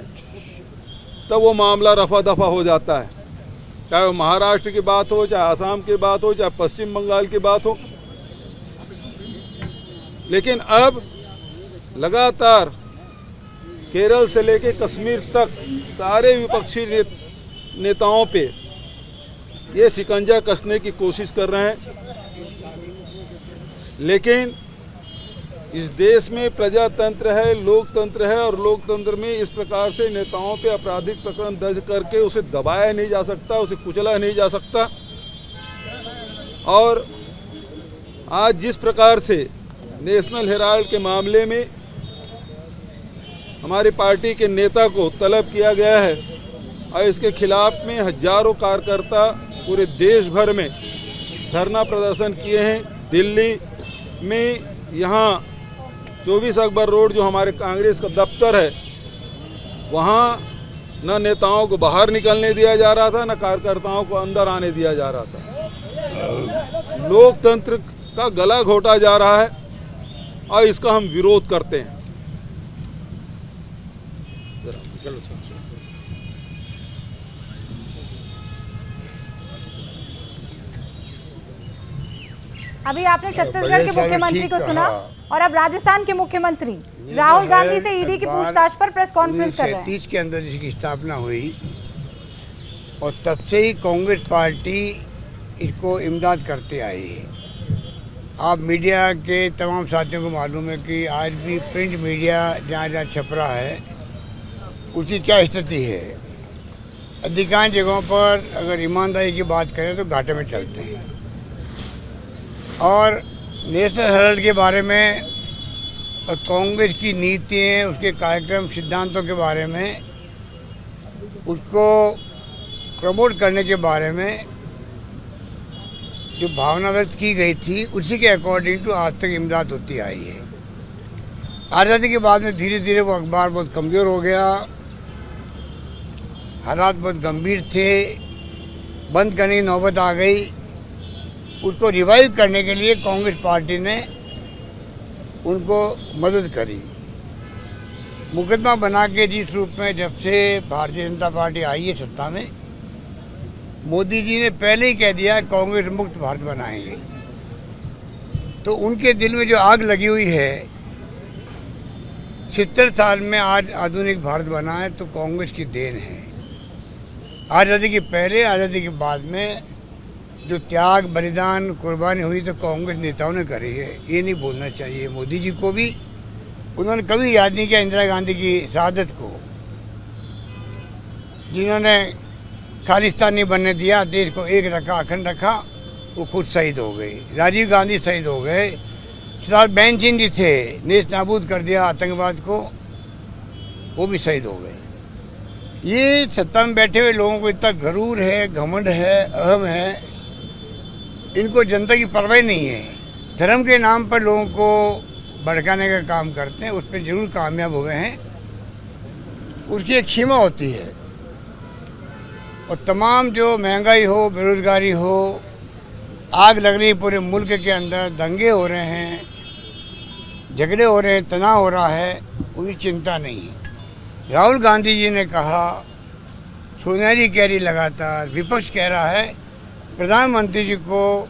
तब वो मामला रफा दफा हो जाता है। चाहे वो महाराष्ट्र की बात हो, चाहे आसाम की बात हो, चाहे पश्चिम बंगाल की बात हो। लेकिन अब लगातार केरल से लेकर कश्मीर तक सारे विपक्षी नेताओं पे ये शिकंजा कसने की कोशिश कर रहे हैं। लेकिन इस देश में प्रजातंत्र है, लोकतंत्र है, और लोकतंत्र में इस प्रकार से नेताओं पे आपराधिक प्रकरण दर्ज करके उसे दबाया नहीं जा सकता, उसे कुचला नहीं जा सकता। और आज जिस प्रकार से नेशनल हेराल्ड के मामले में हमारी पार्टी के नेता को तलब किया गया है और इसके खिलाफ में हजारों कार्यकर्ता पूरे देश भर में धरना प्रदर्शन किए हैं। दिल्ली में यहाँ 24 अकबर रोड जो हमारे कांग्रेस का दफ्तर है, वहाँ न नेताओं को बाहर निकलने दिया जा रहा था, न कार्यकर्ताओं को अंदर आने दिया जा रहा था। लोकतंत्र का गला घोटा जा रहा है और इसका हम विरोध करते हैं। अभी आपने छत्तीसगढ़ के बघेल साहब ने मुख्यमंत्री ठीक को सुना कहा। और अब राजस्थान के मुख्यमंत्री ये राहुल जो गांधी है, से ईडी की अखबार पूछताछ पर प्रेस कॉन्फ्रेंस कर रहे हैं। 1937 के अंदर इसकी स्थापना हुई और तब से ही कांग्रेस पार्टी इसको इमदाद करते आई है। आप मीडिया के तमाम साथियों को मालूम है कि आज भी प्रिंट मीडिया जहाँ जहाँ छप रहा है उसकी क्या स्थिति है। अधिकांश जगहों पर अगर ईमानदारी की बात करें तो घाटे में चलते हैं। और नेशनल हेराल्ड के बारे में और कांग्रेस की नीतियाँ, उसके कार्यक्रम, सिद्धांतों के बारे में, उसको प्रमोट करने के बारे में जो भावना व्यक्त की गई थी उसी के अकॉर्डिंग टू आज तक इमदाद होती आई है। आज़ादी के बाद में धीरे धीरे वो अखबार बहुत कमज़ोर हो गया, हालात बहुत गंभीर थे, बंद करने की नौबत आ गई। उसको रिवाइव करने के लिए कांग्रेस पार्टी ने उनको मदद करी। मुकदमा बना के जिस रूप में जब से भारतीय जनता पार्टी आई है सत्ता में, मोदी जी ने पहले ही कह दिया कांग्रेस मुक्त भारत बनाएंगे। तो उनके दिल में जो आग लगी हुई है 70 साल में आज आधुनिक भारत बना है तो कांग्रेस की देन है। आज़ादी के पहले, आज़ादी के बाद में जो त्याग, बलिदान, कुर्बानी हुई तो कांग्रेस नेताओं ने करी है। ये नहीं भूलना चाहिए मोदी जी को भी। उन्होंने कभी याद नहीं किया इंदिरा गांधी की शहादत को, जिन्होंने खालिस्तान नहीं बनने दिया, देश को एक रखा, अखंड रखा। वो खुद शहीद हो गए। राजीव गांधी शहीद हो गए। सरदार बेनजीन जी थे, नेस्त नाबूद कर दिया आतंकवाद को, वो भी शहीद हो गए। ये सत्ता में बैठे हुए लोगों को इतना गरूर है, घमंड है, अहम है, इनको जनता की परवाह नहीं है। धर्म के नाम पर लोगों को भड़काने का काम करते हैं, उस पर जरूर कामयाब हुए हैं। उसकी एक सीमा होती है। और तमाम जो महंगाई हो, बेरोजगारी हो, आग लग रही है पूरे मुल्क के अंदर, दंगे हो रहे हैं, झगड़े हो रहे हैं, तनाव हो रहा है, उनकी चिंता नहीं है। राहुल गांधी जी ने कहा, सोनिया जी कह रही लगातार, विपक्ष कह रहा है, प्रधानमंत्री जी को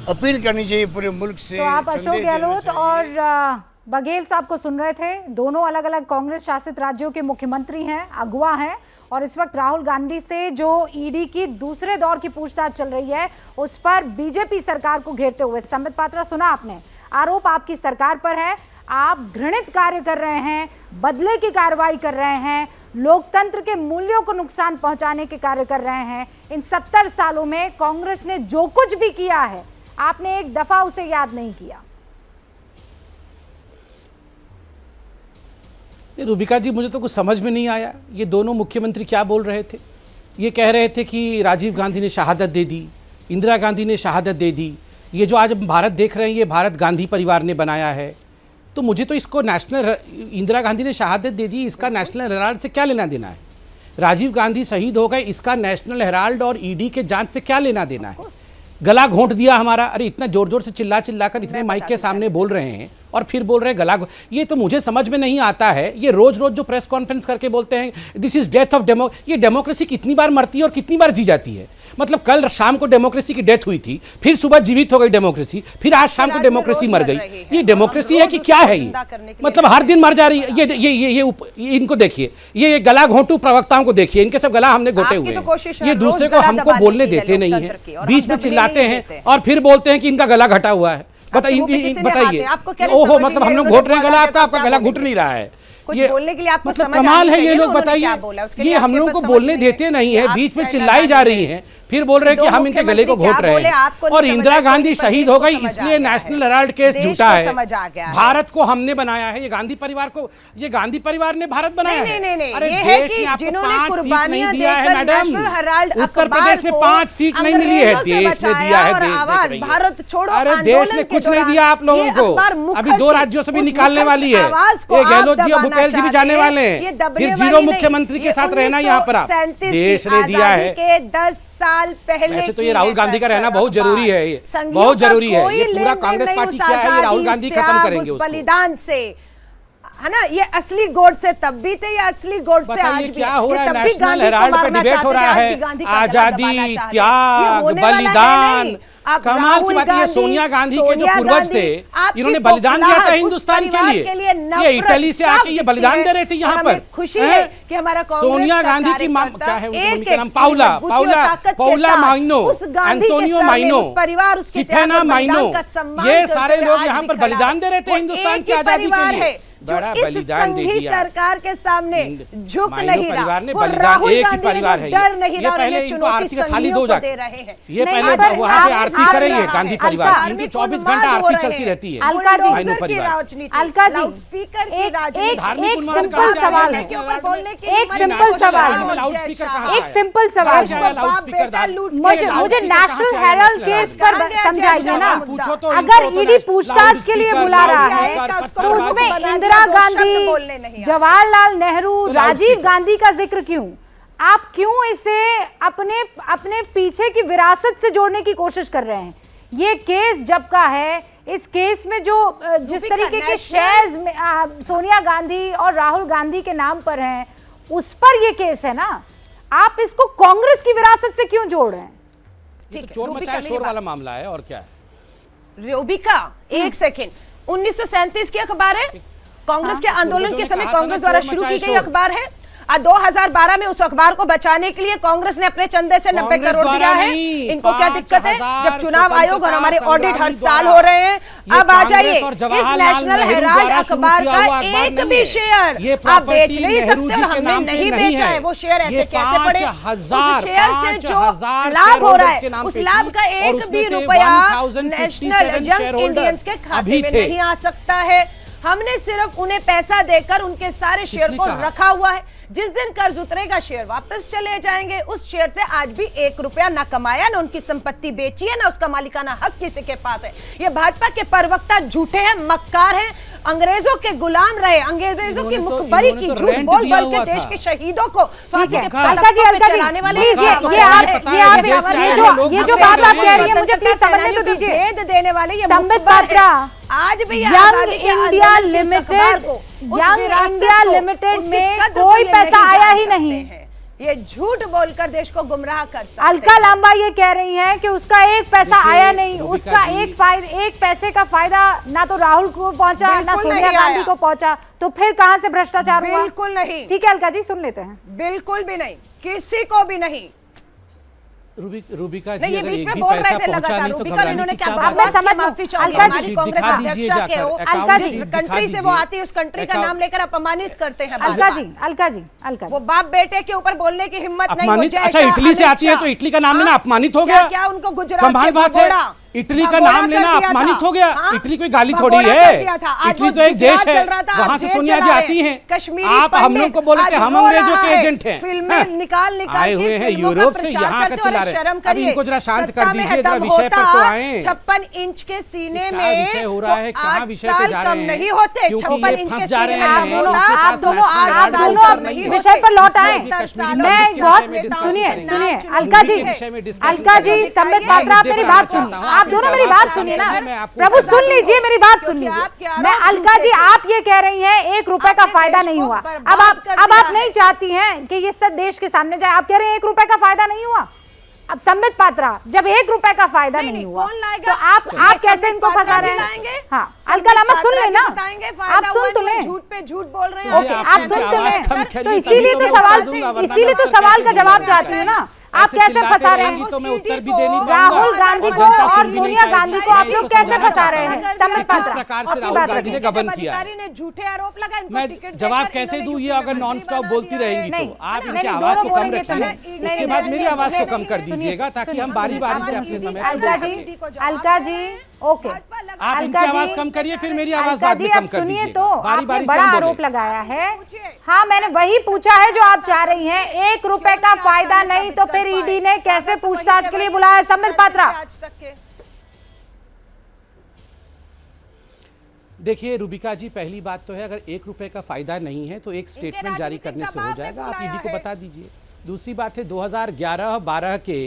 अपील करनी चाहिए पूरे मुल्क से। तो आप अशोक गहलोत और बघेल साहब को सुन रहे थे। दोनों अलग अलग कांग्रेस शासित राज्यों के मुख्यमंत्री हैं, अगुवा हैं, और इस वक्त राहुल गांधी से जो ईडी की दूसरे दौर की पूछताछ चल रही है उस पर बीजेपी सरकार को घेरते हुए संबित पात्रा सुना आपने, आरोप आपकी सरकार पर है। आप घृणित कार्य कर रहे हैं, बदले की कार्रवाई कर रहे हैं, लोकतंत्र के मूल्यों को नुकसान पहुंचाने के कार्य कर रहे हैं। इन 70 सालों में कांग्रेस ने जो कुछ भी किया है, आपने एक दफा उसे याद नहीं किया। रूबिका जी, मुझे तो कुछ समझ में नहीं आया, ये दोनों मुख्यमंत्री क्या बोल रहे थे। ये कह रहे थे कि राजीव गांधी ने शहादत दे दी, इंदिरा गांधी ने शहादत दे दी, ये जो आज हम भारत देख रहे हैं ये भारत गांधी परिवार ने बनाया है। तो मुझे तो इसको नेशनल, इंदिरा गांधी ने शहादत दे दी, इसका नेशनल हेराल्ड से क्या लेना देना है। राजीव गांधी शहीद हो गए, इसका नेशनल हेराल्ड और ईडी के जांच से क्या लेना देना है। गला घोंट दिया हमारा, अरे इतना जोर जोर से चिल्ला चिल्ला कर इतने माइक के सामने बोल रहे हैं और फिर बोल रहे हैं गला, ये तो मुझे समझ में नहीं आता है। ये रोज रोज जो प्रेस कॉन्फ्रेंस करके बोलते हैं दिस इज डेथ ऑफ ये डेमोक्रेसी कितनी बार मरती है और कितनी बार जी जाती है। मतलब कल शाम को डेमोक्रेसी की डेथ हुई थी, फिर सुबह जीवित हो गई डेमोक्रेसी, फिर आज शाम को डेमोक्रेसी मर गई। ये डेमोक्रेसी है कि क्या है ये? मतलब हर दिन मर जा रही है। ये इनको देखिए, ये गला घोंटू प्रवक्ताओं को देखिए, इनके सब गला हमने घोटे हुए हैं। ये दूसरे को हमको बोलने देते नहीं है, बीच में चिल्लाते हैं और फिर बोलते हैं कि इनका गला घटा हुआ है। बताइए, ओहो, मतलब हम लोग घोट रहे हैं गला, आपका गला घुट नहीं रहा है। ये बोलने के लिए आपको मतलब कमाल है। ये लोग बताइए, ये हम लोगों को बोलने देते नहीं है, बीच में चिल्लाई जा रही हैं, फिर बोल रहे हैं कि हम इनके गले को घोट रहे हैं। और इंदिरा गांधी शहीद हो गई इसलिए नेशनल हेराल्ड केस झूठा है। भारत को हमने बनाया है, ये गांधी परिवार को, ये गांधी परिवार ने भारत बनाया है। अरे देश ने आपको 5 सीट नहीं दिया है मैडम, उत्तर प्रदेश में 5 सीट नहीं मिली है, देश ने दिया है। अरे देश ने कुछ नहीं दिया आप लोगों को। अभी 2 राज्यों से भी निकालने वाली है। ये गहलोत जी और भूपेल जी भी जाने वाले हैं, फिर जीरो मुख्यमंत्री के साथ रहना यहाँ पर। आप देश ने दिया है 10 साल पहले। वैसे तो ये राहुल गांधी का रहना बहुत जरूरी है, ये बहुत जरूरी है। ये पूरा कांग्रेस पार्टी क्या है, ये राहुल गांधी खत्म करेंगे उसको। बलिदान से है ना, ये असली गोड से तब भी थे, ये असली गोड से आज भी। क्या हो रहा है, नेशनल हेराल्ड पर डिबेट हो रहा है, आजादी, त्याग, बलिदान। कमाल की बात है, सोनिया गांधी के जो पूर्वज थे इन्होंने बलिदान दिया था हिंदुस्तान के लिए। ये इटली से आके ये बलिदान दे रहे थे यहाँ पर। खुशी है कि हमारा सोनिया गांधी की क्या है उनका नाम, पाउला माइनो, एंटोनियो माइनो, स्टीफेना माइनो, ये सारे लोग यहाँ पर बलिदान दे रहे थे हिंदुस्तान की आजादी के लिए। बड़ा बलिदान दे दिया सरकार के सामने, झुक नहीं रहा। वो राहुल एक ही परिवार है, डर नहीं रहा, पहले इनको आरती का थाली दो दे रहे हैं। ये पहले वहाँ पे आरती करेंगे गांधी परिवार, इनकी 24 घंटा आरती चलती रहती है। अलका जी, अलका जी, स्पीकर एक सिंपल सवाल है, एक सिंपल सवाल, मुझे नेशनल हेराल्ड केस पर समझाइए ना। अगर ईडी पूछताछ के लिए बुला रहा है तो उसमें इंदिरा गांधी, जवाहरलाल नेहरू, राजीव गांधी का जिक्र क्यों? आप क्यों इसे अपने पीछे की विरासत से जोड़ने की कोशिश कर रहे हैं? ये केस जब का है, इस केस में जो जिस तरीके के शेयर्स सोनिया गांधी और राहुल गांधी के नाम पर हैं, उस पर ये केस है ना। आप इसको कांग्रेस की विरासत से क्यों जोड़ रहे हैं? ठीक, चोर मचाए शोर वाला मामला है और क्या है। रूबिका, एक सेकेंड, 1937 की अखबार है कांग्रेस के आंदोलन के पूर्वजों ने समय कहा था कांग्रेस ना, द्वारा चोर शुरू की मचाए गई शोर। अखबार है। 2012 में उस अखबार को बचाने के लिए कांग्रेस ने अपने चंदे से 90 कांग्रेस करोड़ दिया द्वारा है। नहीं, इनको क्या दिक्कत है? 5,000 जब चुनाव आयोग और हमारे ऑडिट हर संग्रामी साल द्वारा। हो रहे हैं। ये अब आ कांग्रेस जाइए, और इस जवाहरलाल नेशनल नेहरू हेराल्ड द्वारा शुरू अखबार किया का हुआ अखबार एक नहीं भी है। शेयर ये आप प्रॉपर्टी बेच नहीं नेहरू सकते जी और के हमने नाम पे नहीं नहीं बेचा है। है। वो शेयर ऐसे ये कैसे पड़े? 5,000 उस शेयर से जो 5,000 लाभ हो रहा शेयरहोल्डर्स के है, नाम उस पे लाभ थी का और एक उसमें भी से रुपया 1057 नेशनल यंग शेयरहोल्डर्स इंडियंस के खाते अभी में थे। नहीं आ सकता है। हमने सिर्फ उन्हें पैसा देकर उनके सारे शेयर किसने को कहा? रखा हुआ है। जिस दिन कर्ज उतरेगा शेयर वापस चले जाएंगे। उस शेयर से आज भी 1 रुपया ना कमाया, ना उनकी संपत्ति बेची है, ना उसका मालिकाना हक किसी के पास है। ये भाजपा के प्रवक्ता झूठे हैं, मक्कार हैं, अंग्रेजों के गुलाम रहे, अंग्रेजों की मुखबरी की, झूठ बोल बोल के देश के शहीदों को फांसी के अलका जी, पलकों पे चलाने वाले प्लीज ये जो बात आप कह रही है मुझे प्लीज समझने तो दीजिए। भेद देने वाले ये संबित मुखबर हैं। पात्रा, आज भी ये यंग आजादी के इंडिया आंदोलन की उस अखबार को, उस यंग विरासत इंडिया को, लिमिटेड उसकी में कद्र कोई तो ये पैसा नहीं आया जान ही सकते नहीं। हैं। ये झूठ बोलकर देश को गुमराह कर सकते अलका हैं। लांबा ये कह रही हैं कि उसका एक पैसा देखिए, आया नहीं, रूबिका उसका जी, एक पैसे का फायदा ना तो राहुल को पहुंचा, ना बिल्कुल सोनिया नहीं गांधी आया। को पहुंचा, तो फिर कहां से भ्रष्टाचार हुआ? बिल्कुल नहीं। ठीक है अलका जी, सुन लेते हैं। बिल्कुल भी नहीं, किसी को भी नहीं। रूबिका जी, नहीं, ये अगर बीच एक में भी बोल रहे पैसा थे पहुंचा लगातार। नहीं तो रूबिका घबराने इन्होंने की क्या क्या बकवास बात मैं की, समझ माफी लूं। चाहूंगी। अलका हमारी जी, कांग्रेस दिखा दीजिए अध्यक्षा के जाकर, हो। Account Alka ji, sheet country दिखा से वो दीजिए। आती है, उस कंट्री का अकाउंट- नाम लेकर अपमानित करते हैं बार अलका बार। जी, अलका जी, अलका वो जी, बाप बेटे के ऊपर बोलने की हिम्मत नहीं हो। अपमानित? जय अच्छा, शाह, इटली से अमित आती है शाह। तो इटली का नाम लेना हाँ? अपमानित हो क्या गया? क्या उनको गुजरात कमाल से बात है। भगोड़ा, इटली का भगोड़ा नाम कर लेना दिया अपमानित था। हो गया? हाँ? इटली कोई गाली थोड़ी भगोड़ा है। कर दिया था। आज इटली वो तो एक देश गुजरात है, चल रहा था, वहां आज से जेल सोनिया जी चला है। आती हैं। कश्मीरी आप हम पंडित लोग को बोले आज कि हम रो अंग्रेजों रहा के है। एजेंट हैं। फिल्में हाँ। निकाल आए हुए हैं यूरोप से, यहाँ आकर चला रहे हैं। अब इनको जरा शांत कर दीजिए, जरा विषय पर तो आए। 56 इंच के सीने क्या में विषय हो रहा है, तो कहाँ 8 विषय पे साल जा कम रहे हैं? नहीं होते। क्योंकि 56 ये इंच फंस के जा सीने रहे में हैं। आप इनके बोला, पास आप दोनों national 8 guard साल होकर कम नहीं नहीं होते। विषय पर लौट इसलिए आए। अभी कश्मीरी मैं पंडित के बहुत विषय में discussion सुनिए करेंगे। सुनिए उनके अलका जी, विषय में discussion अलका जी, करेंगे। संबित मैं पात्रा, आप मुद्दे मेरी पर बात आना सुनिए। चाहता हूँ। आप दोनों मेरी आपकी बात आवाज़ सुनिए कम ना। करिए, मैं आपको प्रभु बता सुन दूं। लीजिए, मेरी बात सुन क्योंकि लीजिए। आपके आरोप मैं अलका झूठे जी, थे। आप ये कह रही हैं 1 रुपए का आपने फायदा देश नहीं को हुआ। बर्बाद कर अब दिया आप नहीं है। चाहती हैं कि ये सब देश के सामने जाए। आप कह रहे हैं 1 रुपए का फायदा नहीं हुआ। अब संबित पात्रा, जब 1 रुपए का फायदा नहीं हुआ कौन लाएगा? तो आप कैसे इनको फंसा रहे हैं? हाँ, अलका लामा सुन लेना, आप सुन तो लें। झूठ पे झूठ बोल रहे ओके, हैं। आप सुन तो आवाज़ कम लें। करिए, तो तभी इसीलिए तो तो मैं सवाल, बता दूंगा, वरना इसीलिए मैं तो उत्तर सवाल कैसे का जवाब दूंगा? चाहती हूँ ना। आप ऐसे कैसे चिल्लाते फंसा रहे रहेंगी हैं? तो मैं उत्तर भी दे नहीं पाऊंगा। राहुल गांधी और को जनता और सुन भी नहीं सोनिया पाएगी। गांधी को आप मैं लोग इसको कैसे समझाना फंसा रहे चाहता हैं? हूं। संबित किस पात्रा, प्रकार से अपनी राहुल बात गांधी ने रखिए। गबन किया है? अधिकारी ने झूठे आरोप लगाए, इनको मैं टिकट जवाब देकर कैसे इन्होंने दूं? ये यूपी अगर में नॉन मंत्री स्टॉप बना बोलती दिया है। रहेंगी नहीं, तो आप नहीं, इनकी नहीं, आवाज को दोनों कम बोलेंगे तो रखिए। नहीं, उसके नहीं, बाद नहीं, मेरी नहीं, आवाज को नहीं, कम कर सुनिए, दीजिएगा ताकि सुनिए, हम बारी बारी से अपने समय पर अलका बोल जी, सकें। अलका जी, ओके, आप इनकी अलका जी, आवाज कम करिए, फिर मेरी आवाज अलका बाद जी, में कम अब कर सुनिए दीजिएगा। तो बारी आपने बारी से बड़ा हम आरोप बोले। लगाया है। हाँ, मैंने वही पूछा है जो आप चाह रही हैं। 1 रुपए का फायदा नहीं तो फिर ईडी ने कैसे पूछताछ के लिए बुलाया? संबित पात्रा, देखिए रूबिका जी, पहली बात तो है, अगर 1 रुपए का फायदा नहीं है तो एक स्टेटमेंट जारी करने से हो जाएगा। आप ईडी को बता दीजिए। दूसरी बात है 2011-12 के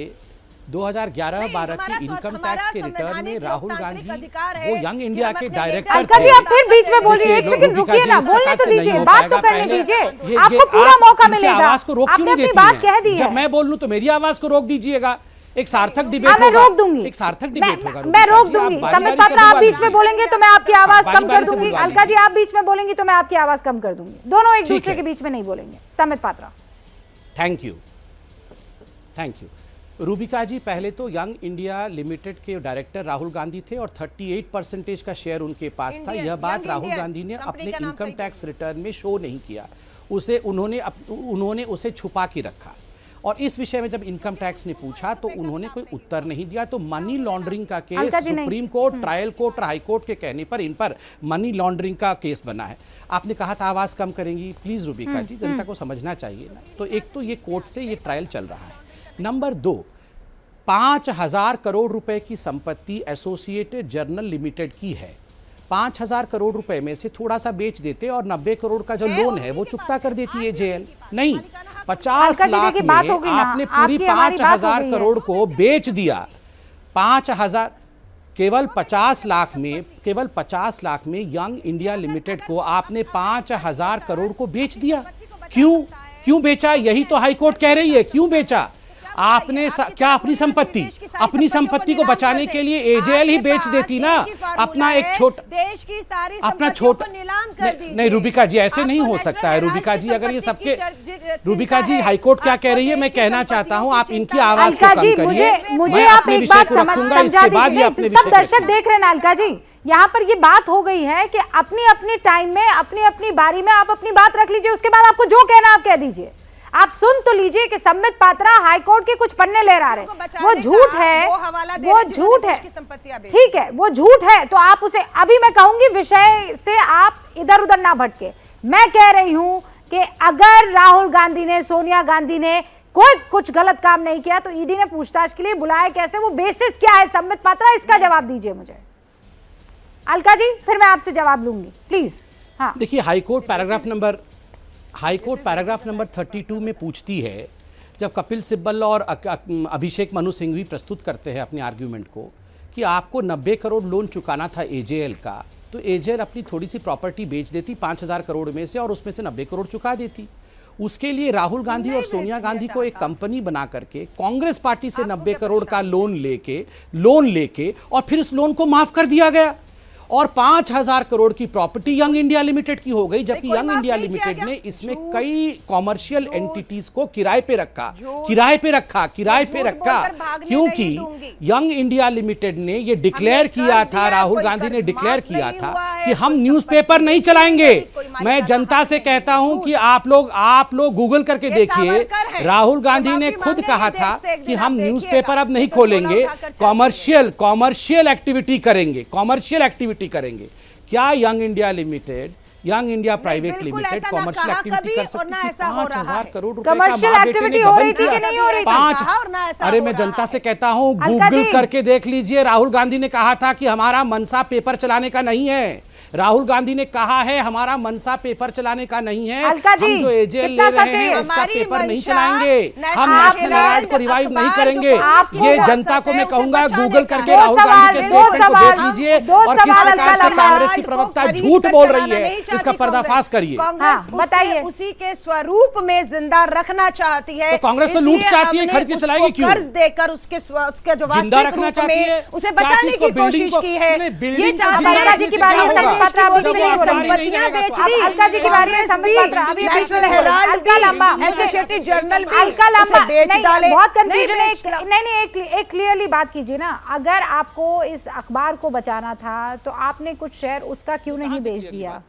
2011-12 की इनकम टैक्स के रिटर्न में राहुल गांधी वो यंग इंडिया के डायरेक्टर अलका जी, आप फिर बीच में बोलिए। 1 सेकंड रुकिए ना, बोलने तो दीजिए, बात तो करने दीजिए। आपको पूरा मौका मिलेगा। आवाज को रोक क्यों आपने नहीं अपनी देती बात कह दी हैं? है। जब मैं बोल लूं तो मेरी आवाज को रोक दीजिएगा। एक सार्थक डिबेट हाँ, मैं होगा। रोक दूंगी। एक सार्थक डिबेट होगा। मैं रूबिका रोक जी, आप दूंगी। बारी-बारी संबित से पात्रा, आप बुलवा बीच में लीजिए। बोलेंगे तो मैं आपकी आवाज कम कर बारी-बारी से दूंगी। बुलवा अलका जी, लीजिए। आप बीच में बोलेंगी तो मैं आपकी आवाज कम कर दूंगी। दोनों एक ठीक दूसरे है। के बीच में नहीं बोलेंगे। Sambit Patra, thank you, thank you. Rubika ji, पहले तो यंग इंडिया लिमिटेड के डायरेक्टर राहुल गांधी थे और 38% का शेयर उनके पास था। यह बात राहुल गांधी ने अपने इनकम टैक्स रिटर्न में शो नहीं किया। उन्होंने उसे छुपा के रखा। और इस विषय में जब इनकम टैक्स ने पूछा तो उन्होंने कोई उत्तर नहीं दिया। तो मनी लॉन्ड्रिंग का case supreme court, trial court और हाई कोर्ट के कहने पर इन पर मनी लॉन्ड्रिंग का केस बना है। आपने कहा था आवाज कम करेंगी। प्लीज रूबिका जी, जनता को समझना चाहिए ना। तो एक तो ये कोर्ट से ये ट्रायल चल रहा है। नंबर 2, 5,000 करोड़ रुपए की संपत्ति एसोसिएटेड जर्नल लिमिटेड की है। 5,000 करोड़ रुपए में से थोड़ा सा बेच देते और 90 करोड़ का जो लोन है वो चुकता कर देती है जेएल। नहीं, 50 लाख में आपने पूरी 5,000 करोड़ को बेच दिया। 5,000 केवल 50 लाख में यंग इंडिया लिमिटेड को आपने 5,000 करोड़ को बेच दिया। क्यों बेचा? यही तो हाई कोर्ट कह रही है। क्यों बेचा? आपने क्या अपनी संपत्ति को बचाने के लिए एजेएल ही बेच देती ना, अपना एक छोटा देश की सारी अपना संपत्तियों छोटा को नीलाम कर दी। नहीं रूबिका जी, ऐसे नहीं हो सकता है रूबिका जी। अगर ये सबके रूबिका जी, हाईकोर्ट क्या कह रही है मैं कहना चाहता हूं, आप इनकी आवाज को कम करिए। मुझे आप एक बात समझा दीजिए, सब दर्शक देख रहे हैं ना अलका जी, यहाँ पर ये बात हो गई है कि अपनी अपनी टाइम में अपनी अपनी बारी में आप अपनी बात रख लीजिए, उसके बाद आपको जो कहना आप कह दीजिए। आप सुन तो लीजिए कि संबित पात्रा हाईकोर्ट के कुछ पन्ने ले रहे हैं, वो झूठ है, वो झूठ है, ठीक है, वो झूठ है। तो आप उसे, अभी मैं कहूंगी विषय से आप इधर उधर ना भटके। मैं कह रही हूं कि अगर राहुल गांधी ने, सोनिया गांधी ने कोई कुछ गलत काम नहीं किया तो ईडी ने पूछताछ के लिए बुलाया कैसे, वो बेसिस क्या है संबित पात्रा, इसका जवाब दीजिए मुझे। अलका जी फिर मैं आपसे जवाब लूंगी प्लीज। हाँ देखिए, हाईकोर्ट पैराग्राफ नंबर 32 में पूछती है, जब कपिल सिब्बल और अभिषेक मनु सिंघवी प्रस्तुत करते हैं अपने आर्ग्यूमेंट को कि आपको 90 करोड़ लोन चुकाना था एजेएल का, तो एजेएल अपनी थोड़ी सी प्रॉपर्टी बेच देती 5000 करोड़ में से और उसमें से 90 करोड़ चुका देती। उसके लिए राहुल गांधी और सोनिया गांधी को एक कंपनी बना करके कांग्रेस पार्टी से 90 करोड़ का लोन लेके और फिर उस लोन को माफ कर दिया गया और 5000 करोड़ की प्रॉपर्टी यंग इंडिया लिमिटेड की हो गई, जबकि यंग इंडिया लिमिटेड ने इसमें कई कॉमर्शियल एंटिटीज को किराए पे रखा, क्योंकि यंग इंडिया लिमिटेड ने ये डिक्लेयर किया था, राहुल गांधी ने डिक्लेयर किया था कि हम न्यूज़पेपर नहीं चलाएंगे। मैं जनता से कहता हूं कि आप लोग गूगल करके देखिए, राहुल गांधी ने खुद कहा था कि हम न्यूज़पेपर अब नहीं खोलेंगे, कॉमर्शियल एक्टिविटी करेंगे। क्या young India private limited commercial activity कर सकती थी? 5000 करोड़ रुपए का कमर्शियल एक्टिविटी हो रही थी कि नहीं हो रही थी? अरे मैं जनता से कहता हूं, गूगल करके देख लीजिए। राहुल गांधी ने कहा था कि हमारा मनसा पेपर चलाने का नहीं है, राहुल गांधी ने कहा है हमारा मनसा पेपर चलाने का नहीं है, हम जो एजेएल ले रहे हैं उसका पेपर नहीं चलाएंगे, हम नेशनल हेराल्ड को रिवाइव नहीं करेंगे। ये जनता को मैं कहूंगा, गूगल करके राहुल गांधी के स्टेटमेंट को देख लीजिए और किस प्रकार से कांग्रेस की प्रवक्ता झूठ बोल रही है, इसका पर्दाफाज करिए। बताइए, उसी के स्वरूप में जिंदा रखना चाहती है, तो कांग्रेस तो लूट चाहती है, खरीद के चलाएगी क्यों? कर्ज देकर उसके जो जिंदा रखना चाहती है, उसे बचाने की कोशिश की है। ये चाहती है संपत्तियां बेच दी, अलका जी के बारे में संबित पात्रा, अभी नेशनल हेराल्ड अलका लंबा, एसोसिएटेड जर्नल भी अलका लंबा बेच डाले। बहुत कंफ्यूजन है। नहीं, एक क्लियरली बात कीजिए ना, अगर आपको इस अखबार को बचाना था तो आपने कुछ शेयर उसका क्यों नहीं बेच दिया?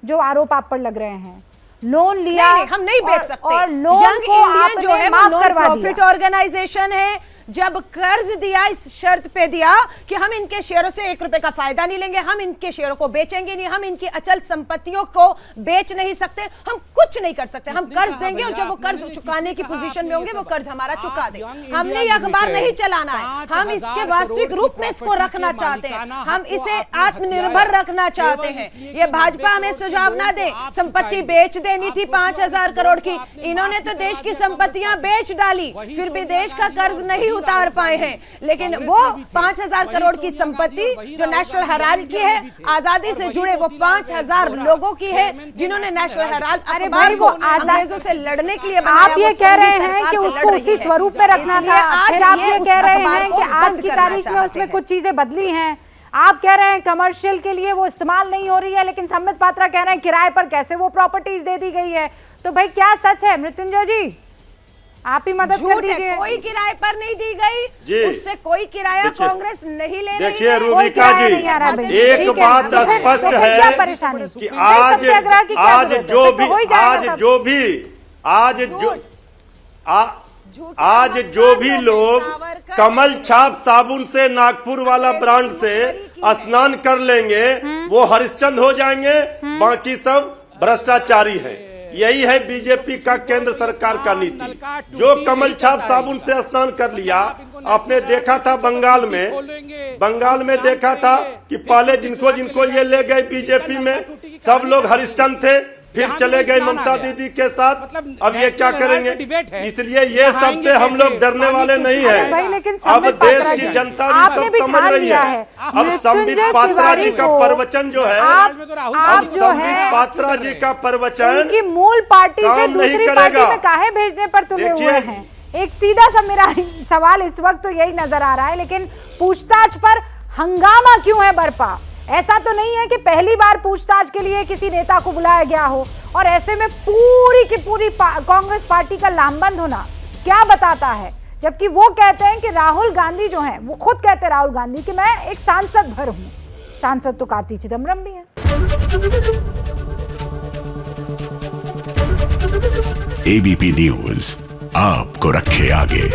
जो आरोप आप पर लग रहे हैं, लोन लिया, नहीं, हम नहीं बेच सकते। और लोन यंग को इंडियन जो है माफ वो करवा नॉन प्रॉफिट ऑर्गेनाइजेशन है। जब कर्ज दिया, इस शर्त पे दिया कि हम इनके शेयरों से 1 रुपए का फायदा नहीं लेंगे, हम इनके शेयरों को बेचेंगे नहीं, हम इनकी अचल संपत्तियों को बेच नहीं सकते, हम कुछ नहीं कर सकते, हम कर्ज देंगे और जब वो कर्ज चुकाने की पोजीशन में होंगे वो कर्ज हमारा चुका दे। हमने ये अखबार नहीं चलाना है, हम इसके वास्तविक रूप में इसको रखना चाहते हैं, हम इसे आत्मनिर्भर रखना चाहते हैं। ये भाजपा हमें सुझाव ना दे, संपत्ति बेच देनी थी 5000 करोड़ की, इन्होंने तो देश की संपत्तियां बेच डाली, फिर भी देश का कर्ज नहीं उतार पाए हैं। लेकिन वो 5000 करोड़ की संपत्ति जो नेशनल हेराल्ड की है, आजादी से जुड़े वो 5000 लोगों की है, जिन्होंने नेशनल हेराल्ड अखबार को अंग्रेजों से लड़ने के लिए बनाया। आप ये कह रहे हैं कि उसको उसी स्वरूप में रखना था, फिर आप ये कह रहे हैं कि आज की तारीख में उसमें कुछ चीजें बदली हैं। आप कह रहे हैं कमर्शियल के लिए वो इस्तेमाल नहीं हो रही है, लेकिन संबित पात्रा कह रहे हैं किराए पर कैसे वो प्रॉपर्टीज दे दी गई है। तो भाई क्या सच है? मृत्युंजय जी आप ही मदद कर दीजिए। कोई किराए पर नहीं दी गई, उससे कोई किराया कांग्रेस नहीं ले रही है। देखिए रूबिका जी, एक बात स्पष्ट है कि आज जो भी लोग कमल छाप साबुन से, नागपुर वाला ब्रांड से स्नान कर लेंगे वो हरिश्चंद्र हो जाएंगे, बाकी सब भ्रष्टाचारी हैं। यही है बीजेपी का, केंद्र सरकार का नीति। जो कमल छाप साबुन से स्नान कर लिया, आपने देखा था बंगाल में देखा था कि पहले जिनको ये ले गए बीजेपी में सब लोग हरिश्चंद्र थे, फिर चले गए ममता दीदी के साथ। अब ये क्या करेंगे? इसलिए ये सबसे हम लोग डरने वाले नहीं है। अब देश की जनता भी सब समझ रही है। अब संबित पात्रा जी का प्रवचन जो है, अब संबित पात्रा जी का प्रवचन मूल पार्टी से दूसरी पार्टी में काहे भेजने पर तुले हुए हैं? एक सीधा सा मेरा सवाल इस वक्त तो यही नजर आ रहा है, लेकिन पूछताछ पर हंगामा क्यों है बरपा? ऐसा तो नहीं है कि पहली बार पूछताछ के लिए किसी नेता को बुलाया गया हो, और ऐसे में पूरी की पूरी कांग्रेस पार्टी का लामबंद होना क्या बताता है? जबकि वो कहते हैं कि राहुल गांधी जो हैं, वो खुद कहते हैं राहुल गांधी कि मैं एक सांसद भर हूं। सांसद तो कार्ति चिदम्बरम भी हैं। एबीपी न्यूज आपको रखे आगे।